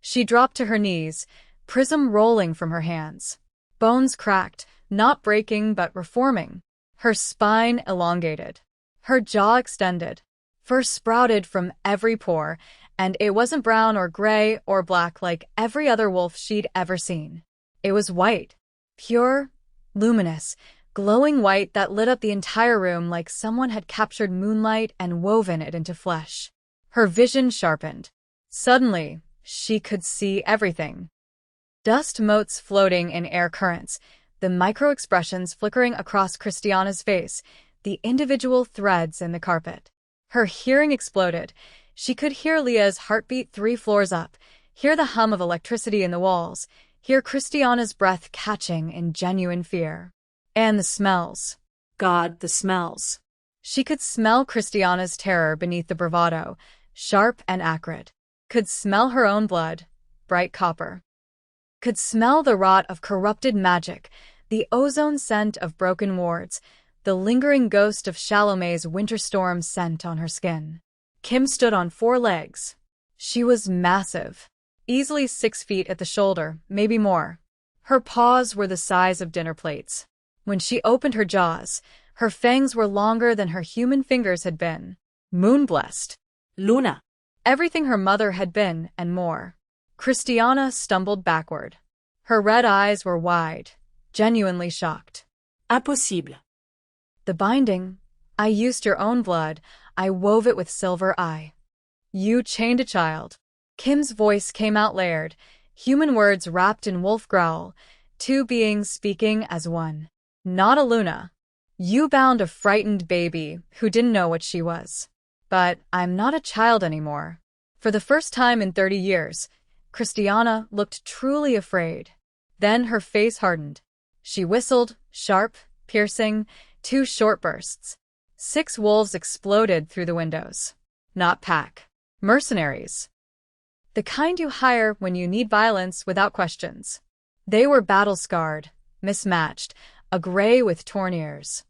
A: She dropped to her knees, prism rolling from her hands. Bones cracked, not breaking but reforming. Her spine elongated. Her jaw extended. Fur sprouted from every pore, and it wasn't brown or gray or black like every other wolf she'd ever seen. It was white. Pure, luminous, glowing white that lit up the entire room like someone had captured moonlight and woven it into flesh. Her vision sharpened. Suddenly, she could see everything. Dust motes floating in air currents, the micro-expressions flickering across Christiana's face, the individual threads in the carpet. Her hearing exploded. She could hear Leah's heartbeat 3 floors up, hear the hum of electricity in the walls, hear Christiana's breath catching in genuine fear. And the smells.
B: God, the smells.
A: She could smell Christiana's terror beneath the bravado, sharp and acrid. Could smell her own blood, bright copper. Could smell the rot of corrupted magic, the ozone scent of broken wards, the lingering ghost of Chalamet's winter storm scent on her skin. Kim stood on 4 legs. She was massive. Easily 6 feet at the shoulder, maybe more. Her paws were the size of dinner plates. When she opened her jaws, her fangs were longer than her human fingers had been. Moon-blessed.
B: Luna.
A: Everything her mother had been, and more. Christiana stumbled backward. Her red eyes were wide, genuinely shocked.
B: Impossible.
A: The binding. I used your own blood. I wove it with silver eye. You chained a child. Kim's voice came out layered, human words wrapped in wolf growl, 2 beings speaking as one. Not a Luna. You bound a frightened baby who didn't know what she was. But I'm not a child anymore. For the first time in 30 years, Christiana looked truly afraid. Then her face hardened. She whistled, sharp, piercing, 2 short bursts. 6 wolves exploded through the windows. Not pack. Mercenaries. The kind you hire when you need violence without questions. They were battle-scarred, mismatched, a gray with torn ears.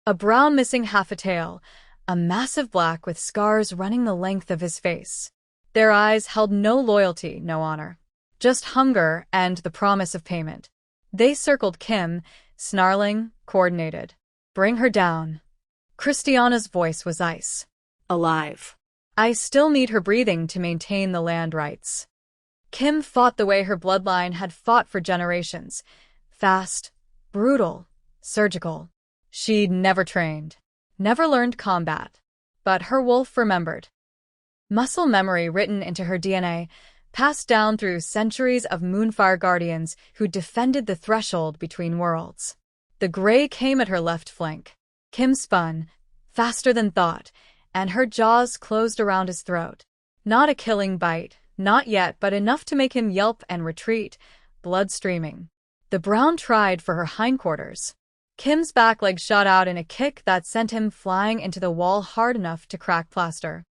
A: A brown missing half a tail, a massive black with scars running the length of his face. Their eyes held no loyalty, no honor. Just hunger and the promise of payment. They circled Kim, snarling, coordinated. Bring her down. Christiana's voice was ice.
B: Alive.
A: I still need her breathing to maintain the land rights. Kim fought the way her bloodline had fought for generations. Fast, brutal, surgical. She'd never trained, never learned combat. But her wolf remembered. Muscle memory written into her DNA, passed down through centuries of Moonfire guardians who defended the threshold between worlds. The gray came at her left flank. Kim spun, faster than thought, and her jaws closed around his throat. Not a killing bite, not yet, but enough to make him yelp and retreat, blood streaming. The brown tried for her hindquarters. Kim's back leg shot out in a kick that sent him flying into the wall hard enough to crack plaster.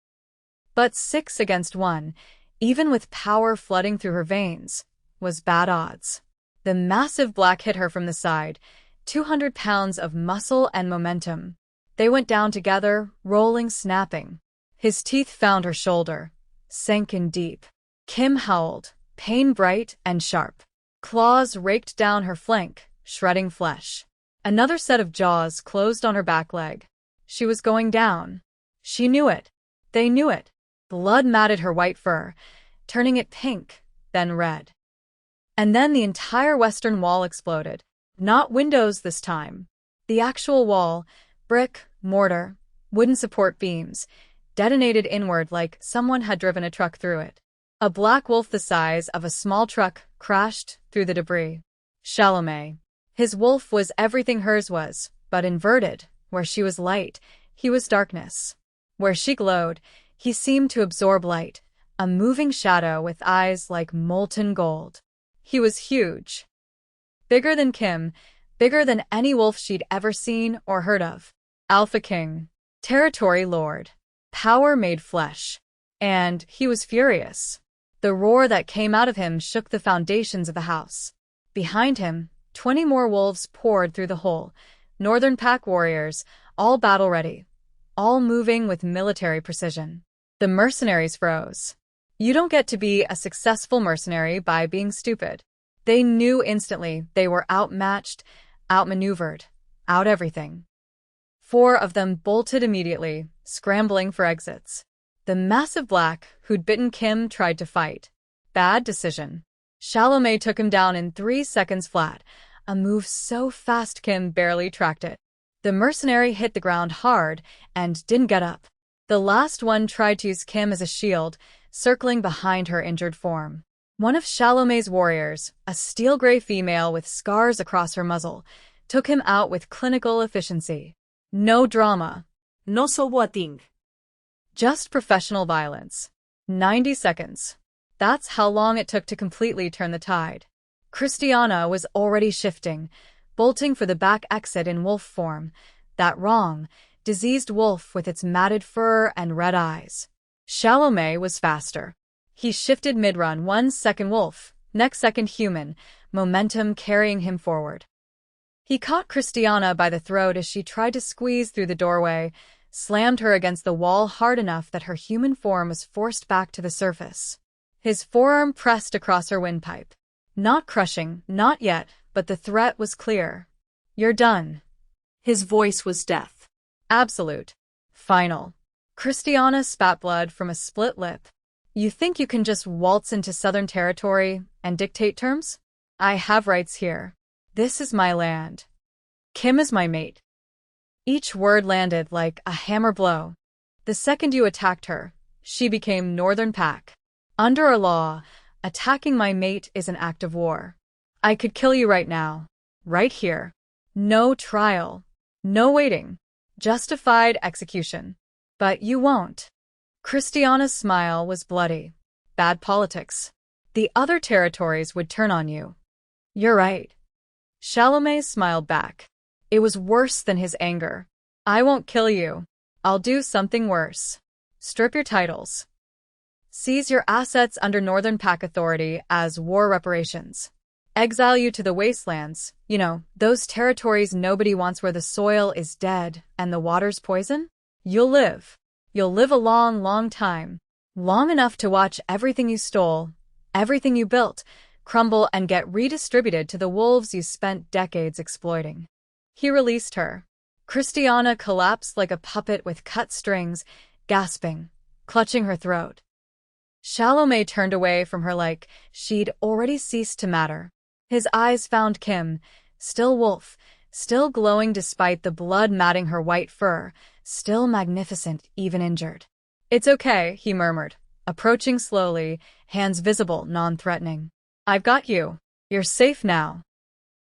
A: But 6 against 1, even with power flooding through her veins, was bad odds. The massive black hit her from the side, 200 pounds of muscle and momentum. They went down together, rolling, snapping. His teeth found her shoulder, sank in deep. Kim howled, pain bright and sharp. Claws raked down her flank, shredding flesh. Another set of jaws closed on her back leg. She was going down. She knew it. They knew it. Blood matted her white fur, turning it pink, then red. And then the entire western wall exploded. Not windows this time. The actual wall, brick, mortar, wooden support beams, detonated inward like someone had driven a truck through it. A black wolf the size of a small truck crashed through the debris. Chalamet. His wolf was everything hers was, but inverted. Where she was light, he was darkness. Where she glowed, he seemed to absorb light, a moving shadow with eyes like molten gold. He was huge. Bigger than Kim, bigger than any wolf she'd ever seen or heard of. Alpha King. Territory Lord. Power made flesh. And he was furious. The roar that came out of him shook the foundations of the house. Behind him, 20 more wolves poured through the hole, northern pack warriors, all battle-ready, all moving with military precision. The mercenaries froze. You don't get to be a successful mercenary by being stupid. They knew instantly they were outmatched, outmaneuvered, out everything. 4 of them bolted immediately, scrambling for exits. The massive black, who'd bitten Kim, tried to fight. Bad decision. Chalamet took him down in 3 seconds flat, a move so fast Kim barely tracked it. The mercenary hit the ground hard and didn't get up. The last one tried to use Kim as a shield, circling behind her injured form. One of Chalamet's warriors, a steel-gray female with scars across her muzzle, took him out with clinical efficiency. No drama.
B: No soboating.
A: Just professional violence. 90 seconds. That's how long it took to completely turn the tide. Christiana was already shifting, bolting for the back exit in wolf form, that wrong, diseased wolf with its matted fur and red eyes. Chalamet was faster. He shifted mid-run, 1 second wolf, next second human, momentum carrying him forward. He caught Christiana by the throat as she tried to squeeze through the doorway, slammed her against the wall hard enough that her human form was forced back to the surface. His forearm pressed across her windpipe. Not crushing, not yet, but the threat was clear. You're done.
B: His voice was death.
A: Absolute. Final. Christiana spat blood from a split lip. You think you can just waltz into Southern Territory and dictate terms? I have rights here. This is my land. Kim is my mate. Each word landed like a hammer blow. The second you attacked her, she became Northern Pack. Under our law, attacking my mate is an act of war. I could kill you right now. Right here. No trial. No waiting. Justified execution. But you won't. Christiana's smile was bloody. Bad politics. The other territories would turn on you. You're right. Chalamet smiled back. It was worse than his anger. I won't kill you. I'll do something worse. Strip your titles. Seize your assets under Northern Pack authority as war reparations. Exile you to the wastelands, those territories nobody wants where the soil is dead and the water's poison. You'll live. You'll live a long, long time. Long enough to watch everything you stole, everything you built, crumble and get redistributed to the wolves you spent decades exploiting. He released her. Christiana collapsed like a puppet with cut strings, gasping, clutching her throat. Chalamet turned away from her like she'd already ceased to matter. His eyes found Kim, still wolf, still glowing despite the blood matting her white fur, still magnificent even injured. "It's okay," he murmured, approaching slowly, hands visible, non-threatening. "I've got you. You're safe now."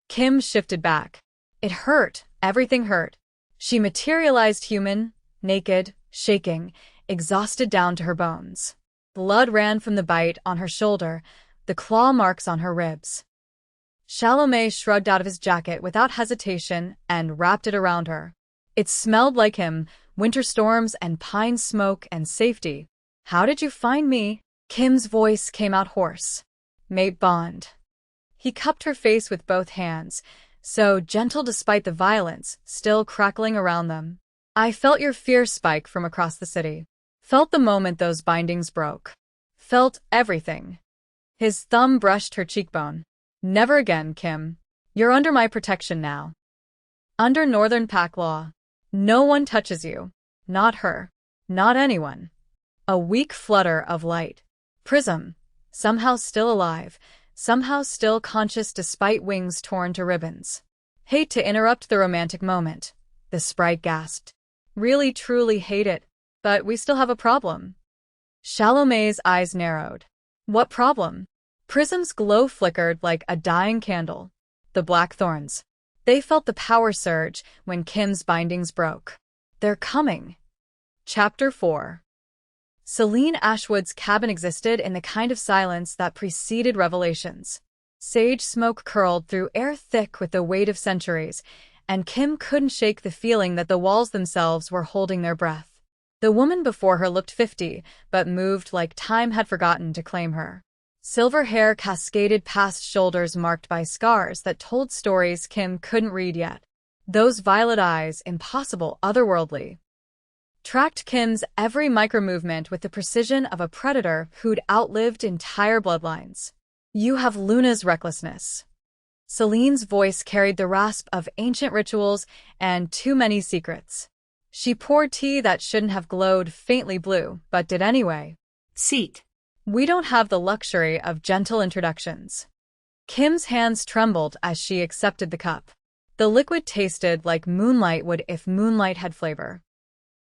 A: Kim shifted back. It hurt. Everything hurt. She materialized human, naked, shaking, exhausted down to her bones. Blood ran from the bite on her shoulder, the claw marks on her ribs. Chalamet shrugged out of his jacket without hesitation and wrapped it around her. It smelled like him, winter storms and pine smoke and safety. "How did you find me?" Kim's voice came out hoarse. "Mate bond." He cupped her face with both hands, so gentle despite the violence still crackling around them. "I felt your fear spike from across the city. Felt the moment those bindings broke. Felt everything." His thumb brushed her cheekbone. "Never again, Kim. You're under my protection now. Under Northern Pack law. No one touches you. Not her. Not anyone." A weak flutter of light. Prism. Somehow still alive. Somehow still conscious despite wings torn to ribbons. "Hate to interrupt the romantic moment," the sprite gasped. "Really truly hate it, but we still have a problem." Chalamet's eyes narrowed. "What problem?" Prism's glow flickered like a dying candle. "The blackthorns. They felt the power surge when Kim's bindings broke. They're coming." Chapter 4. Celine Ashwood's cabin existed in the kind of silence that preceded revelations. Sage smoke curled through air thick with the weight of centuries, and Kim couldn't shake the feeling that the walls themselves were holding their breath. The woman before her looked 50, but moved like time had forgotten to claim her. Silver hair cascaded past shoulders marked by scars that told stories Kim couldn't read yet. Those violet eyes, impossible, otherworldly, tracked Kim's every micro-movement with the precision of a predator who'd outlived entire bloodlines. "You have Luna's recklessness." Celine's voice carried the rasp of ancient rituals and too many secrets. She poured tea that shouldn't have glowed faintly blue, but did anyway.
B: "Seat."
A: "We don't have the luxury of gentle introductions." Kim's hands trembled as she accepted the cup. The liquid tasted like moonlight would if moonlight had flavor.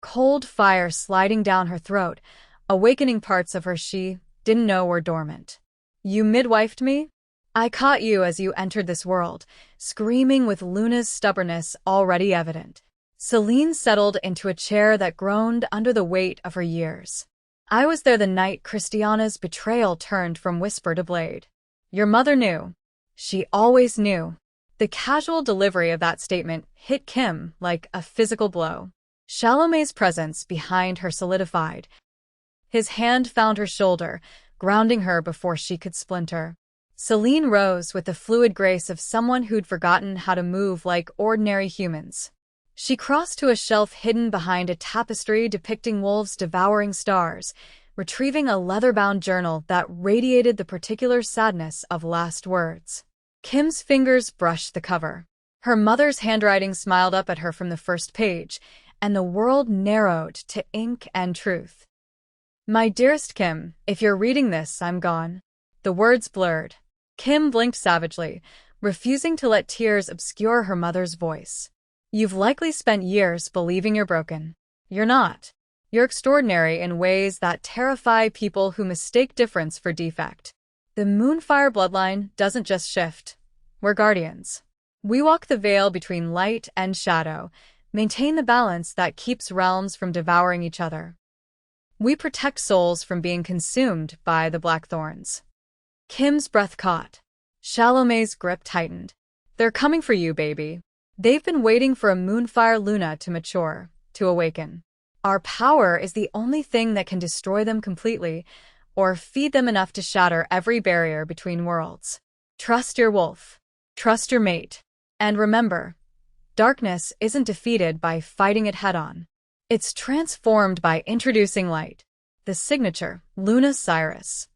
A: Cold fire sliding down her throat, awakening parts of her she didn't know were dormant. "You midwifed me? I caught you as you entered this world, screaming with Luna's stubbornness already evident." Celine settled into a chair that groaned under the weight of her years. "I was there the night Christiana's betrayal turned from whisper to blade." "Your mother knew." "She always knew." The casual delivery of that statement hit Kim like a physical blow. Chalamet's presence behind her solidified. His hand found her shoulder, grounding her before she could splinter. Celine rose with the fluid grace of someone who'd forgotten how to move like ordinary humans. She crossed to a shelf hidden behind a tapestry depicting wolves devouring stars, retrieving a leather-bound journal that radiated the particular sadness of last words. Kim's fingers brushed the cover. Her mother's handwriting smiled up at her from the first page, and the world narrowed to ink and truth. "My dearest Kim, if you're reading this, I'm gone." The words blurred. Kim blinked savagely, refusing to let tears obscure her mother's voice. "You've likely spent years believing you're broken. You're not. You're extraordinary in ways that terrify people who mistake difference for defect. The Moonfire bloodline doesn't just shift. We're guardians. We walk the veil between light and shadow, maintain the balance that keeps realms from devouring each other. We protect souls from being consumed by the blackthorns." Kim's breath caught. Chalamet's grip tightened. "They're coming for you, baby. They've been waiting for a Moonfire Luna to mature, to awaken. Our power is the only thing that can destroy them completely, or feed them enough to shatter every barrier between worlds. Trust your wolf. Trust your mate. And remember, darkness isn't defeated by fighting it head-on. It's transformed by introducing light." The signature, Luna Cyrus,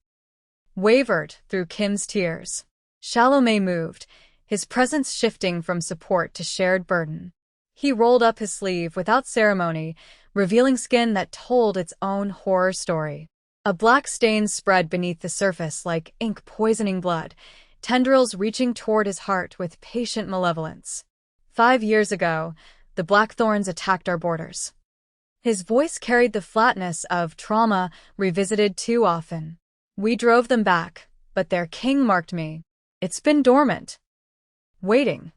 A: wavered through Kim's tears. Chalamet moved, his presence shifting from support to shared burden. He rolled up his sleeve without ceremony, revealing skin that told its own horror story. A black stain spread beneath the surface like ink poisoning blood, tendrils reaching toward his heart with patient malevolence. 5 years ago, the Blackthorns attacked our borders. His voice carried the flatness of trauma revisited too often. We drove them back, but their king marked me. It's been dormant. Waiting.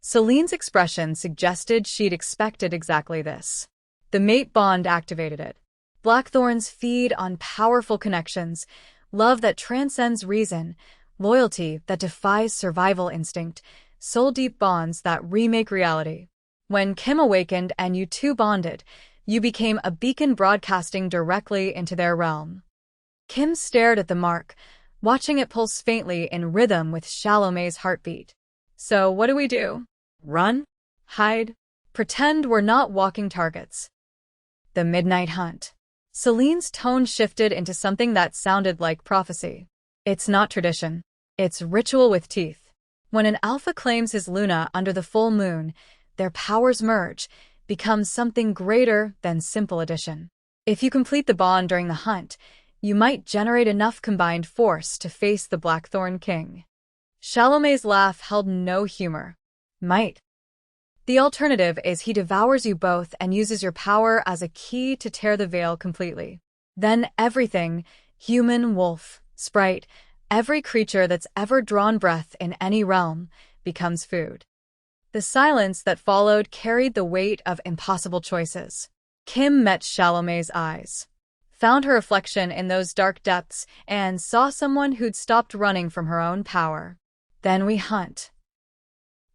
A: Celine's expression suggested she'd expected exactly this. The mate bond activated it. Blackthorns feed on powerful connections, love that transcends reason, loyalty that defies survival instinct, soul-deep bonds that remake reality. When Kim awakened and you two bonded, you became a beacon broadcasting directly into their realm. Kim stared at the mark, watching it pulse faintly in rhythm with Shalomay's heartbeat. So what do? Run? Hide? Pretend we're not walking targets? The midnight hunt. Celine's tone shifted into something that sounded like prophecy. It's not tradition. It's ritual with teeth. When an alpha claims his Luna under the full moon, their powers merge, become something greater than simple addition. If you complete the bond during the hunt, you might generate enough combined force to face the Blackthorn King. Shalomay's laugh held no humor. Might. The alternative is he devours you both and uses your power as a key to tear the veil completely. Then everything, human, wolf, sprite, every creature that's ever drawn breath in any realm, becomes food. The silence that followed carried the weight of impossible choices. Kim met Shalomay's eyes, found her reflection in those dark depths, and saw someone who'd stopped running from her own power. Then we hunt.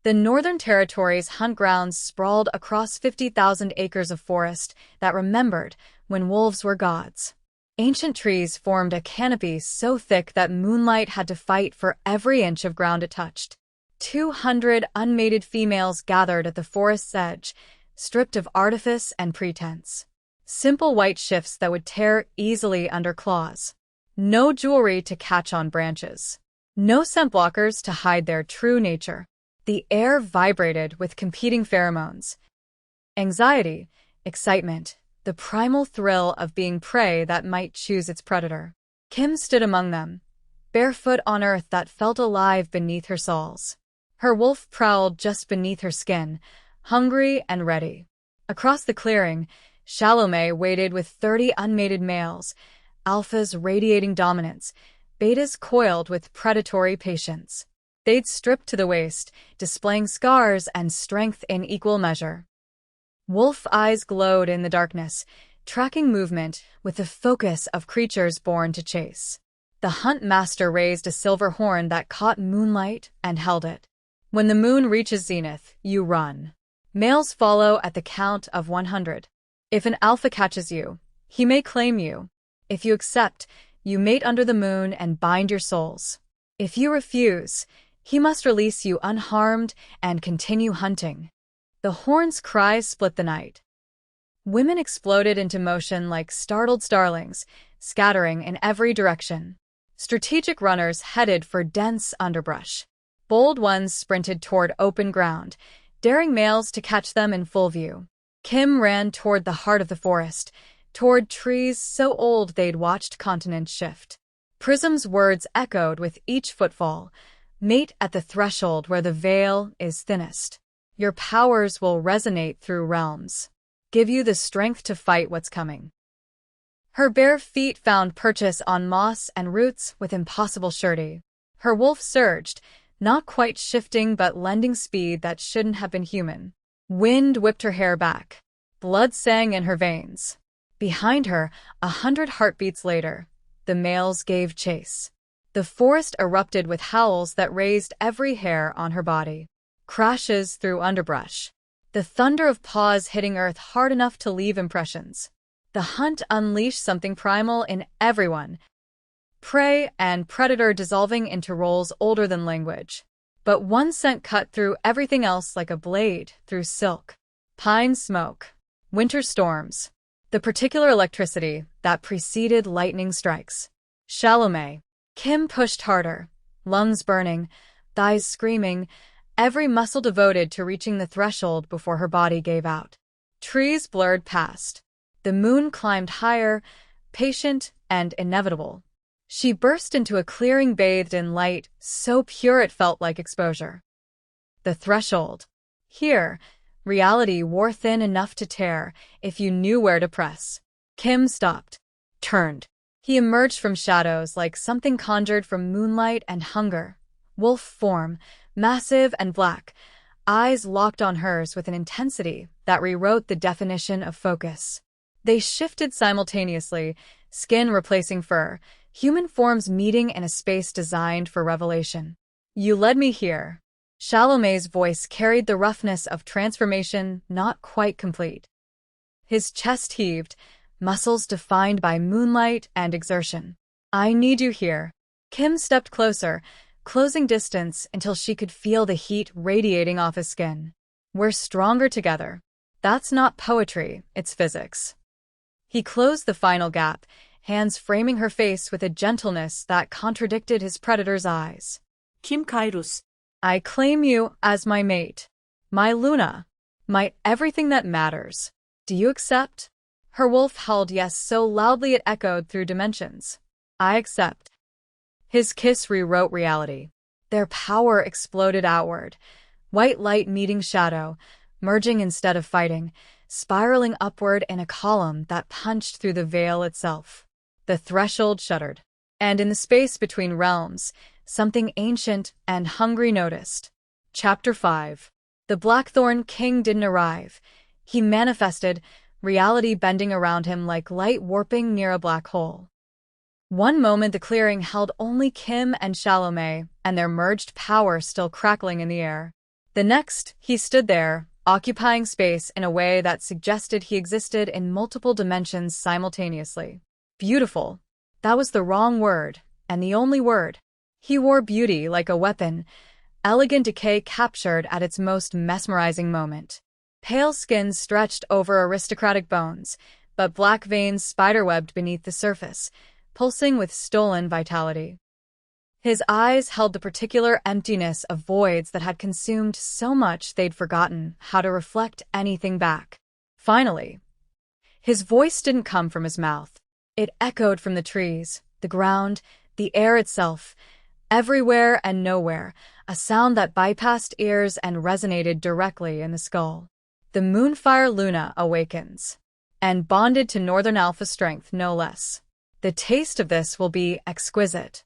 A: The Northern Territory's hunt grounds sprawled across 50,000 acres of forest that remembered when wolves were gods. Ancient trees formed a canopy so thick that Moonlit had to fight for every inch of ground it touched. 200 unmated females gathered at the forest's edge, stripped of artifice and pretense. Simple white shifts that would tear easily under claws. No jewelry to catch on branches. No scent blockers to hide their true nature. The air vibrated with competing pheromones. Anxiety, excitement, the primal thrill of being prey that might choose its predator. Kim stood among them, barefoot on earth that felt alive beneath her soles. Her wolf prowled just beneath her skin, hungry and ready. Across the clearing, Shalomay waited with 30 unmated males, alphas radiating dominance, betas coiled with predatory patience. They'd stripped to the waist, displaying scars and strength in equal measure. Wolf eyes glowed in the darkness, tracking movement with the focus of creatures born to chase. The hunt master raised a silver horn that caught Moonlit and held it. When the moon reaches zenith, you run. Males follow at the count of 100. If an alpha catches you, he may claim you. If you accept, you mate under the moon and bind your souls. If you refuse, he must release you unharmed and continue hunting. The horn's cries split the night. Women exploded into motion like startled starlings, scattering in every direction. Strategic runners headed for dense underbrush. Bold ones sprinted toward open ground, daring males to catch them in full view. Kim ran toward the heart of the forest, toward trees so old they'd watched continents shift. Prism's words echoed with each footfall. Mate at the threshold where the veil is thinnest. Your powers will resonate through realms. Give you the strength to fight what's coming. Her bare feet found purchase on moss and roots with impossible surety. Her wolf surged, not quite shifting but lending speed that shouldn't have been human. Wind whipped her hair back. Blood sang in her veins. Behind her, 100 heartbeats later, the males gave chase. The forest erupted with howls that raised every hair on her body. Crashes through underbrush. The thunder of paws hitting earth hard enough to leave impressions. The hunt unleashed something primal in everyone. Prey and predator dissolving into roles older than language. But one scent cut through everything else like a blade through silk. Pine smoke. Winter storms. The particular electricity that preceded lightning strikes. Shalomay. Kim pushed harder, lungs burning, thighs screaming, every muscle devoted to reaching the threshold before her body gave out. Trees blurred past. The moon climbed higher, patient and inevitable. She burst into a clearing bathed in light, so pure it felt like exposure. The threshold. Here, reality wore thin enough to tear if you knew where to press. Kim stopped, turned. He emerged from shadows like something conjured from moonlight and hunger. Wolf form, massive and black, eyes locked on hers with an intensity that rewrote the definition of focus. They shifted simultaneously, skin replacing fur, human forms meeting in a space designed for revelation. You led me here. Chalamet's voice carried the roughness of transformation not quite complete. His chest heaved, muscles defined by moonlight and exertion. I need you here. Kim stepped closer, closing distance until she could feel the heat radiating off his skin. We're stronger together. That's not poetry, it's physics. He closed the final gap, hands framing her face with a gentleness that contradicted his predator's eyes.
B: Kim Kairos.
A: I claim you as my mate. My Luna. My everything that matters. Do you accept? Her wolf howled yes so loudly it echoed through dimensions. I accept. His kiss rewrote reality. Their power exploded outward. White light meeting shadow, merging instead of fighting, spiraling upward in a column that punched through the veil itself. The threshold shuddered. And in the space between realms, something ancient and hungry noticed. Chapter 5. The Blackthorn King didn't arrive. He manifested, reality bending around him like light warping near a black hole. One moment the clearing held only Kim and Chalamet, and their merged power still crackling in the air. The next, he stood there, occupying space in a way that suggested he existed in multiple dimensions simultaneously. Beautiful. That was the wrong word, and the only word. He wore beauty like a weapon, elegant decay captured at its most mesmerizing moment. Pale skin stretched over aristocratic bones, but black veins spiderwebbed beneath the surface, pulsing with stolen vitality. His eyes held the particular emptiness of voids that had consumed so much they'd forgotten how to reflect anything back. Finally, his voice didn't come from his mouth. It echoed from the trees, the ground, the air itself, everywhere and nowhere, a sound that bypassed ears and resonated directly in the skull. The Moonfire Luna awakens. And bonded to Northern Alpha strength no less. The taste of this will be exquisite.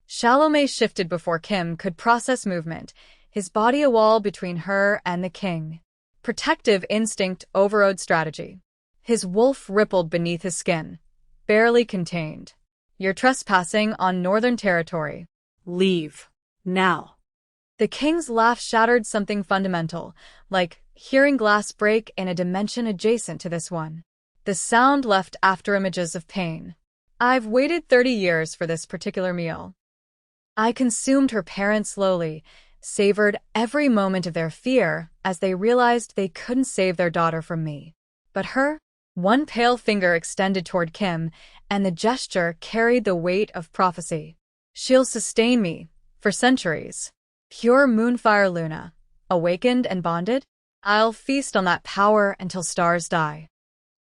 A: Chalamet shifted before Kim could process movement, his body a wall between her and the king. Protective instinct overrode strategy. His wolf rippled beneath his skin, barely contained. You're trespassing on Northern territory.
B: Leave. Now.
A: The king's laugh shattered something fundamental, like hearing glass break in a dimension adjacent to this one. The sound left after images of pain. I've waited 30 years for this particular meal. I consumed her parents slowly, savored every moment of their fear as they realized they couldn't save their daughter from me. But her? One pale finger extended toward Kim, and the gesture carried the weight of prophecy. She'll sustain me, for centuries. Pure Moonfire Luna, awakened and bonded? I'll feast on that power until stars die.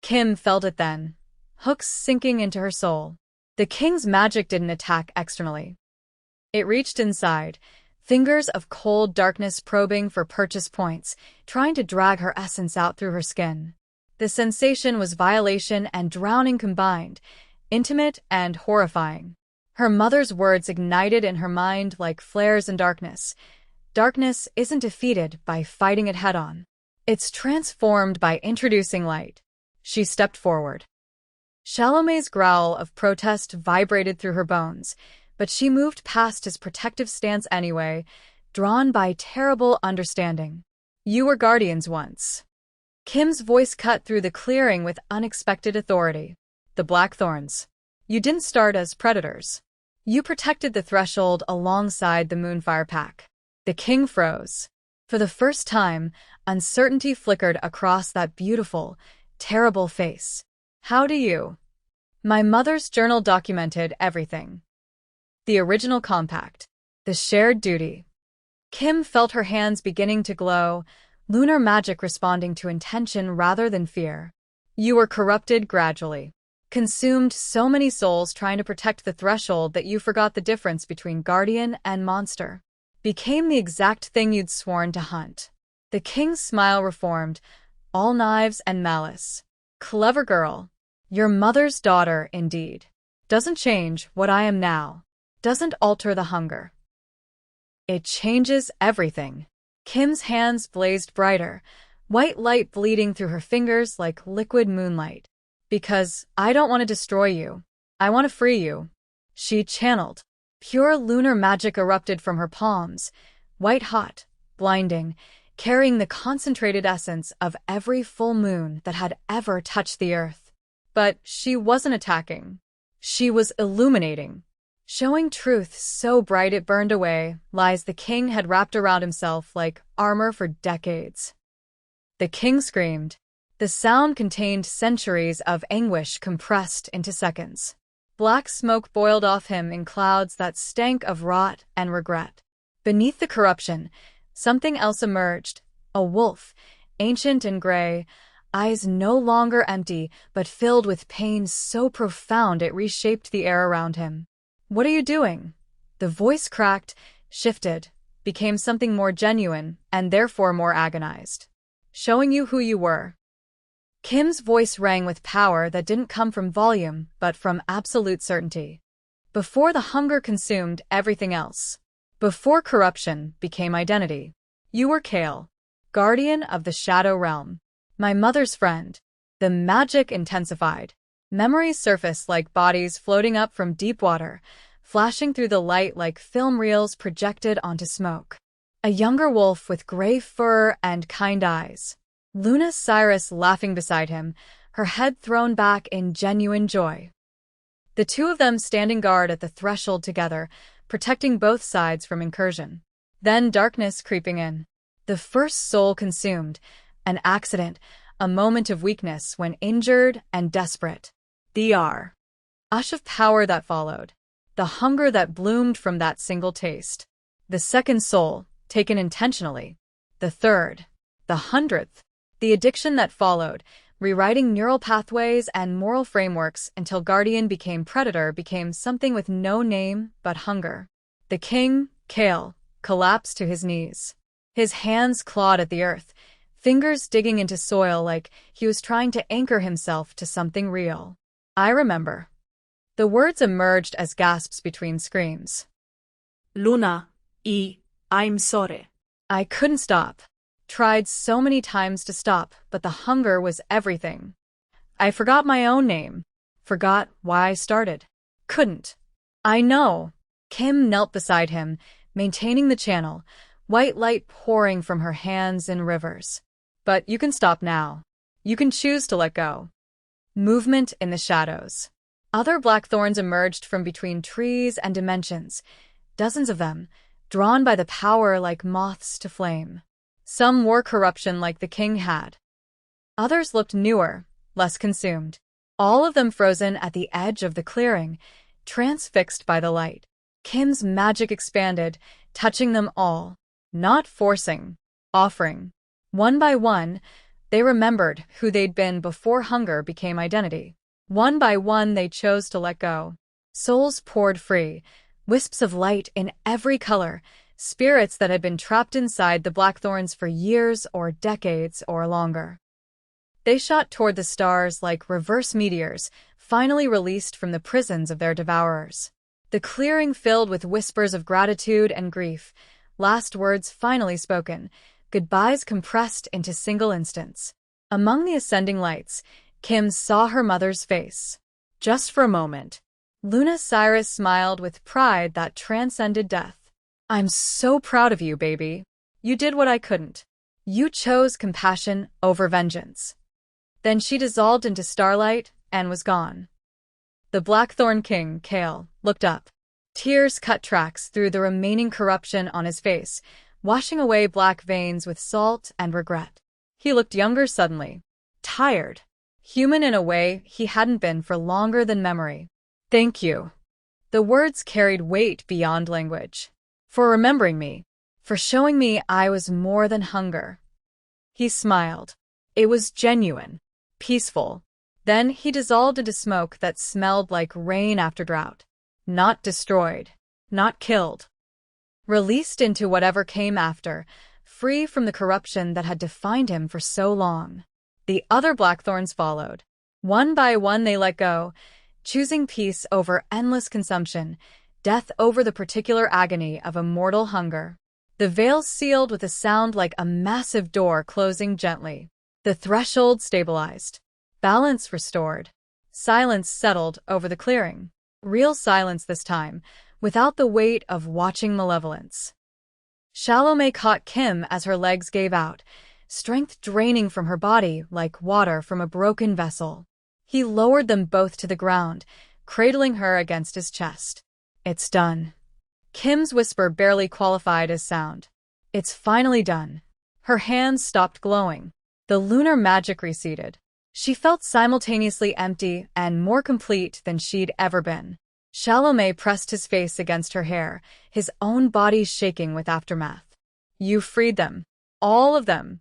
A: Kim felt it then, hooks sinking into her soul. The king's magic didn't attack externally. It reached inside, fingers of cold darkness probing for purchase points, trying to drag her essence out through her skin. The sensation was violation and drowning combined, intimate and horrifying. Her mother's words ignited in her mind like flares in darkness. Darkness isn't defeated by fighting it head-on. It's transformed by introducing light. She stepped forward. Chalamet's growl of protest vibrated through her bones, but she moved past his protective stance anyway, drawn by terrible understanding. You were guardians once. Kim's voice cut through the clearing with unexpected authority. The Blackthorns. You didn't start as predators. You protected the threshold alongside the Moonfire Pack. The king froze. For the first time, uncertainty flickered across that beautiful, terrible face. How do you? My mother's journal documented everything. The original compact. The shared duty. Kim felt her hands beginning to glow, lunar magic responding to intention rather than fear. You were corrupted gradually. Consumed so many souls trying to protect the threshold that you forgot the difference between guardian and monster. Became the exact thing you'd sworn to hunt. The king's smile reformed, all knives and malice. Clever girl. Your mother's daughter, indeed. Doesn't change what I am now. Doesn't alter the hunger. It changes everything. Kim's hands blazed brighter, white light bleeding through her fingers like liquid moonlight. Because I don't want to destroy you. I want to free you. She channeled. Pure lunar magic erupted from her palms, white hot, blinding, carrying the concentrated essence of every full moon that had ever touched the earth. But she wasn't attacking. She was illuminating, showing truth so bright it burned away lies the king had wrapped around himself like armor for decades. The king screamed. The sound contained centuries of anguish compressed into seconds. Black smoke boiled off him in clouds that stank of rot and regret. Beneath the corruption, something else emerged, a wolf, ancient and gray, eyes no longer empty but filled with pain so profound it reshaped the air around him. What are you doing? The voice cracked, shifted, became something more genuine and therefore more agonized. Showing you who you were. Kim's voice rang with power that didn't come from volume but from absolute certainty. Before the hunger consumed everything else. Before corruption became identity. You were Kale, guardian of the shadow realm. My mother's friend. The magic intensified. Memories surfaced like bodies floating up from deep water, flashing through the light like film reels projected onto smoke. A younger wolf with gray fur and kind eyes. Luna Cyrus laughing beside him, her head thrown back in genuine joy. The two of them standing guard at the threshold together, protecting both sides from incursion. Then darkness creeping in. The first soul consumed, an accident, a moment of weakness when injured and desperate. The rush of power that followed. The hunger that bloomed from that single taste. The second soul, taken intentionally. The third. The 100th. The addiction that followed, rewriting neural pathways and moral frameworks until guardian became predator became something with no name but hunger. The king, Kale, collapsed to his knees. His hands clawed at the earth, fingers digging into soil like he was trying to anchor himself to something real. I remember. The words emerged as gasps between screams.
B: Luna, I'm sorry.
A: I couldn't stop. Tried so many times to stop, but the hunger was everything. I forgot my own name. Forgot why I started. Couldn't. I know. Kim knelt beside him, maintaining the channel, white light pouring from her hands in rivers. But you can stop now. You can choose to let go. Movement in the shadows. Other blackthorns emerged from between trees and dimensions, dozens of them, drawn by the power like moths to flame. Some wore corruption like the king had. Others looked newer, less consumed. All of them frozen at the edge of the clearing, transfixed by the light. Kim's magic expanded, touching them all. Not forcing, offering. One by one, they remembered who they'd been before hunger became identity. One by one they chose to let go. Souls poured free, wisps of light in every color, spirits that had been trapped inside the blackthorns for years or decades or longer. They shot toward the stars like reverse meteors, finally released from the prisons of their devourers. The clearing filled with whispers of gratitude and grief, last words finally spoken, goodbyes compressed into single instants. Among the ascending lights, Kim saw her mother's face. Just for a moment. Luna Cyrus smiled with pride that transcended death. I'm so proud of you, baby. You did what I couldn't. You chose compassion over vengeance. Then she dissolved into starlight and was gone. The Blackthorn King, Kale, looked up. Tears cut tracks through the remaining corruption on his face, washing away black veins with salt and regret. He looked younger suddenly. Tired. Human in a way he hadn't been for longer than memory. Thank you. The words carried weight beyond language. For remembering me. For showing me I was more than hunger. He smiled. It was genuine. Peaceful. Then he dissolved into smoke that smelled like rain after drought. Not destroyed. Not killed. Released into whatever came after, free from the corruption that had defined him for so long. The other blackthorns followed. One by one they let go, choosing peace over endless consumption, death over the particular agony of immortal hunger. The veils sealed with a sound like a massive door closing gently. The threshold stabilized. Balance restored. Silence settled over the clearing. Real silence this time, without the weight of watching malevolence. Salome caught Kim as her legs gave out, strength draining from her body like water from a broken vessel. He lowered them both to the ground, cradling her against his chest. "It's done." Kim's whisper barely qualified as sound. "It's finally done." Her hands stopped glowing. The lunar magic receded. She felt simultaneously empty and more complete than she'd ever been. Salome pressed his face against her hair, his own body shaking with aftermath. "You freed them. All of them."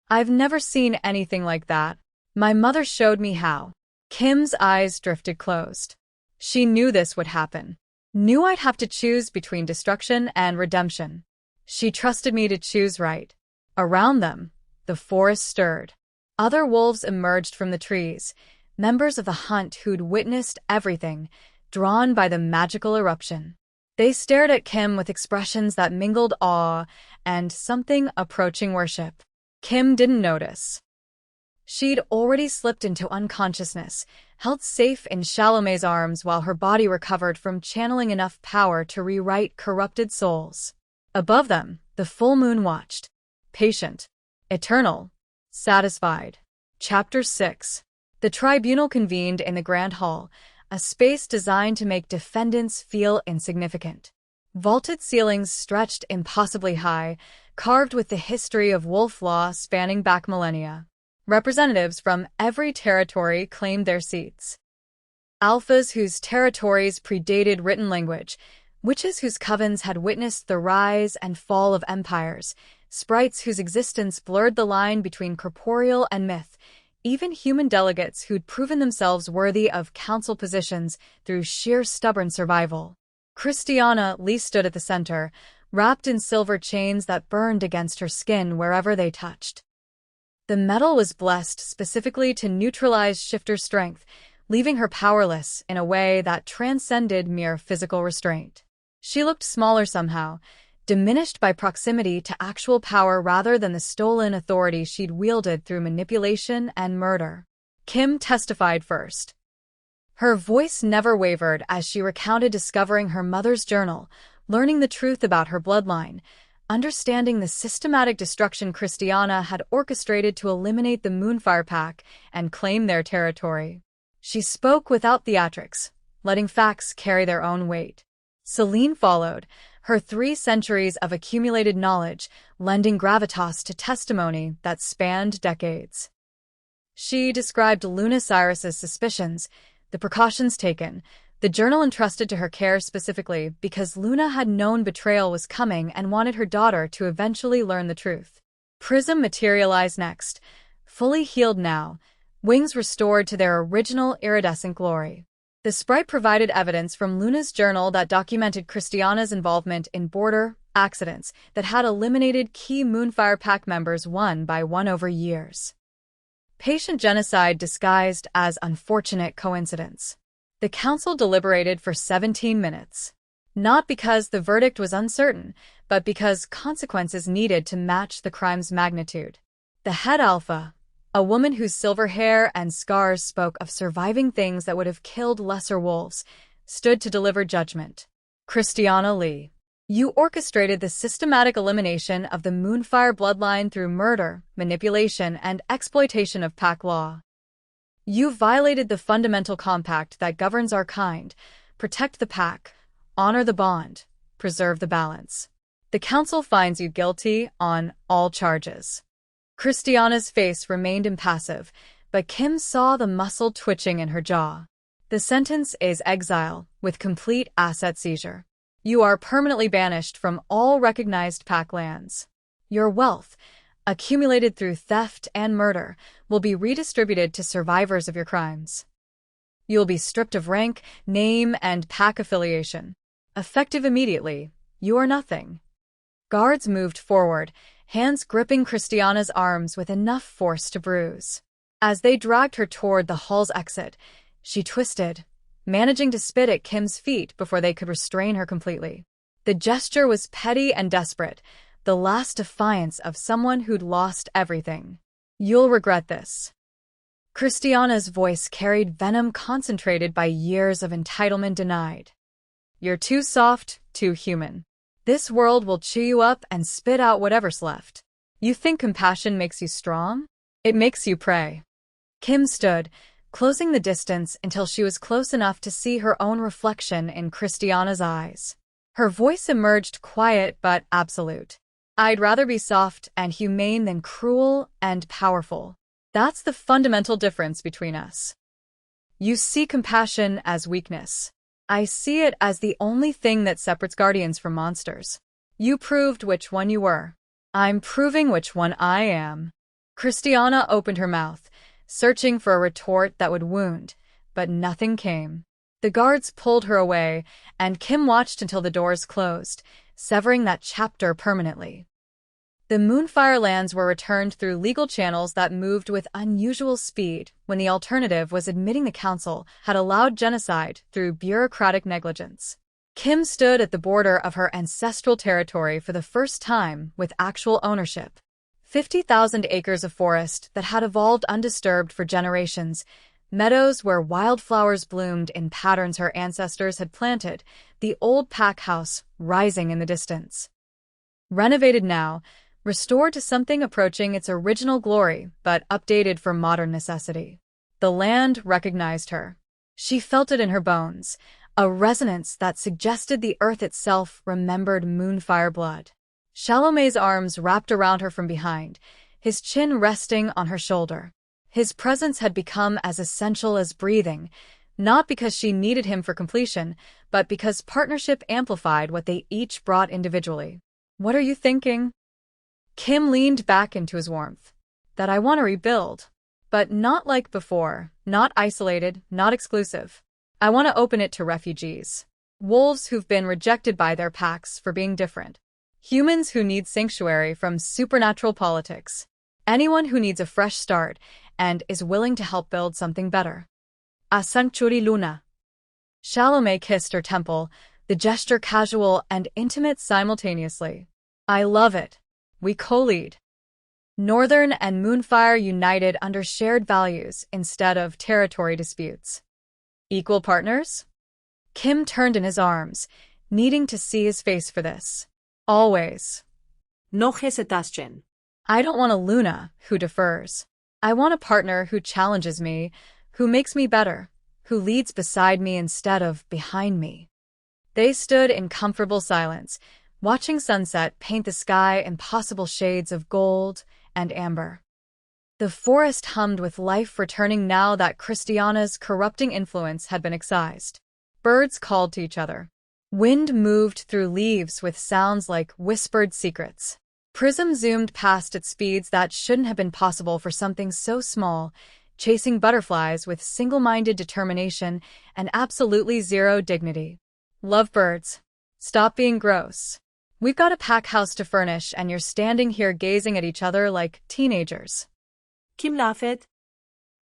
A: "I've never seen anything like that. My mother showed me how." Kim's eyes drifted closed. She knew this would happen. Knew I'd have to choose between destruction and redemption. She trusted me to choose right. Around them, the forest stirred. Other wolves emerged from the trees, members of the hunt who'd witnessed everything, drawn by the magical eruption. They stared at Kim with expressions that mingled awe and something approaching worship. Kim didn't notice. She'd already slipped into unconsciousness, held safe in Salome's arms while her body recovered from channeling enough power to rewrite corrupted souls. Above them, the full moon watched. Patient. Eternal. Satisfied. Chapter 6. The tribunal convened in the Grand Hall, a space designed to make defendants feel insignificant. Vaulted ceilings stretched impossibly high, carved with the history of wolf law spanning back millennia. Representatives from every territory claimed their seats. Alphas whose territories predated written language, witches whose covens had witnessed the rise and fall of empires, sprites whose existence blurred the line between corporeal and myth, even human delegates who'd proven themselves worthy of council positions through sheer stubborn survival. Christiana Lee stood at the center, wrapped in silver chains that burned against her skin wherever they touched. The metal was blessed specifically to neutralize shifter strength, leaving her powerless in a way that transcended mere physical restraint. She looked smaller somehow, diminished by proximity to actual power rather than the stolen authority she'd wielded through manipulation and murder. Kim testified first. Her voice never wavered as she recounted discovering her mother's journal, learning the truth about her bloodline, understanding the systematic destruction Christiana had orchestrated to eliminate the Moonfire Pack and claim their territory. She spoke without theatrics, letting facts carry their own weight. Celine followed, her 3 centuries of accumulated knowledge lending gravitas to testimony that spanned decades. She described Luna Cyrus's suspicions, the precautions taken, the journal entrusted to her care specifically because Luna had known betrayal was coming and wanted her daughter to eventually learn the truth. Prism materialized next, fully healed now, wings restored to their original iridescent glory. The sprite provided evidence from Luna's journal that documented Christiana's involvement in border accidents that had eliminated key Moonfire Pack members one by one over years. Patient genocide disguised as unfortunate coincidence. The council deliberated for 17 minutes. Not because the verdict was uncertain, but because consequences needed to match the crime's magnitude. The head alpha, a woman whose silver hair and scars spoke of surviving things that would have killed lesser wolves, stood to deliver judgment. Christiana Lee. You orchestrated the systematic elimination of the Moonfire bloodline through murder, manipulation, and exploitation of pack law. You violated the fundamental compact that governs our kind: protect the pack, honor the bond, preserve the balance. The council finds you guilty on all charges. Christiana's face remained impassive, but Kim saw the muscle twitching in her jaw. The sentence is exile, with complete asset seizure. You are permanently banished from all recognized pack lands. Your wealth, accumulated through theft and murder, will be redistributed to survivors of your crimes. You'll be stripped of rank, name, and pack affiliation. Effective immediately, you are nothing. Guards moved forward, hands gripping Christiana's arms with enough force to bruise. As they dragged her toward the hall's exit, she twisted, managing to spit at Kim's feet before they could restrain her completely. The gesture was petty and desperate, the last defiance of someone who'd lost everything. "You'll regret this." Christiana's voice carried venom concentrated by years of entitlement denied. "You're too soft, too human. This world will chew you up and spit out whatever's left. You think compassion makes you strong? It makes you prey." Kim stood, closing the distance until she was close enough to see her own reflection in Christiana's eyes. Her voice emerged quiet but absolute. "I'd rather be soft and humane than cruel and powerful. That's the fundamental difference between us. You see compassion as weakness. I see it as the only thing that separates guardians from monsters. You proved which one you were. I'm proving which one I am." Christiana opened her mouth, searching for a retort that would wound, but nothing came. The guards pulled her away, and Kim watched until the doors closed, severing that chapter permanently. The Moonfire lands were returned through legal channels that moved with unusual speed when the alternative was admitting the council had allowed genocide through bureaucratic negligence. Kim stood at the border of her ancestral territory for the first time with actual ownership. 50,000 acres of forest that had evolved undisturbed for generations, meadows where wildflowers bloomed in patterns her ancestors had planted, the old pack house rising in the distance. Renovated now, restored to something approaching its original glory, but updated for modern necessity. The land recognized her. She felt it in her bones, a resonance that suggested the earth itself remembered Moonfire blood. Chalamet's arms wrapped around her from behind, his chin resting on her shoulder. His presence had become as essential as breathing, not because she needed him for completion, but because partnership amplified what they each brought individually. "What are you thinking?" Kim leaned back into his warmth. "That I want to rebuild. But not like before, not isolated, not exclusive. I want to open it to refugees. Wolves who've been rejected by their packs for being different. Humans who need sanctuary from supernatural politics. Anyone who needs a fresh start and is willing to help build something better." "A sanctuary, Luna." Chalamet kissed her temple, the gesture casual and intimate simultaneously. "I love it. We co-lead." Northern and Moonfire united under shared values instead of territory disputes. "Equal partners?" Kim turned in his arms, needing to see his face for this. "Always."
B: No hesitation.
A: "I don't want a Luna who defers. I want a partner who challenges me, who makes me better, who leads beside me instead of behind me." They stood in comfortable silence, watching sunset paint the sky in possible shades of gold and amber. The forest hummed with life returning now that Christiana's corrupting influence had been excised. Birds called to each other. Wind moved through leaves with sounds like whispered secrets. Prism zoomed past at speeds that shouldn't have been possible for something so small, chasing butterflies with single-minded determination and absolutely zero dignity. "Lovebirds, stop being gross. We've got a pack house to furnish and you're standing here gazing at each other like teenagers."
B: Kim laughed.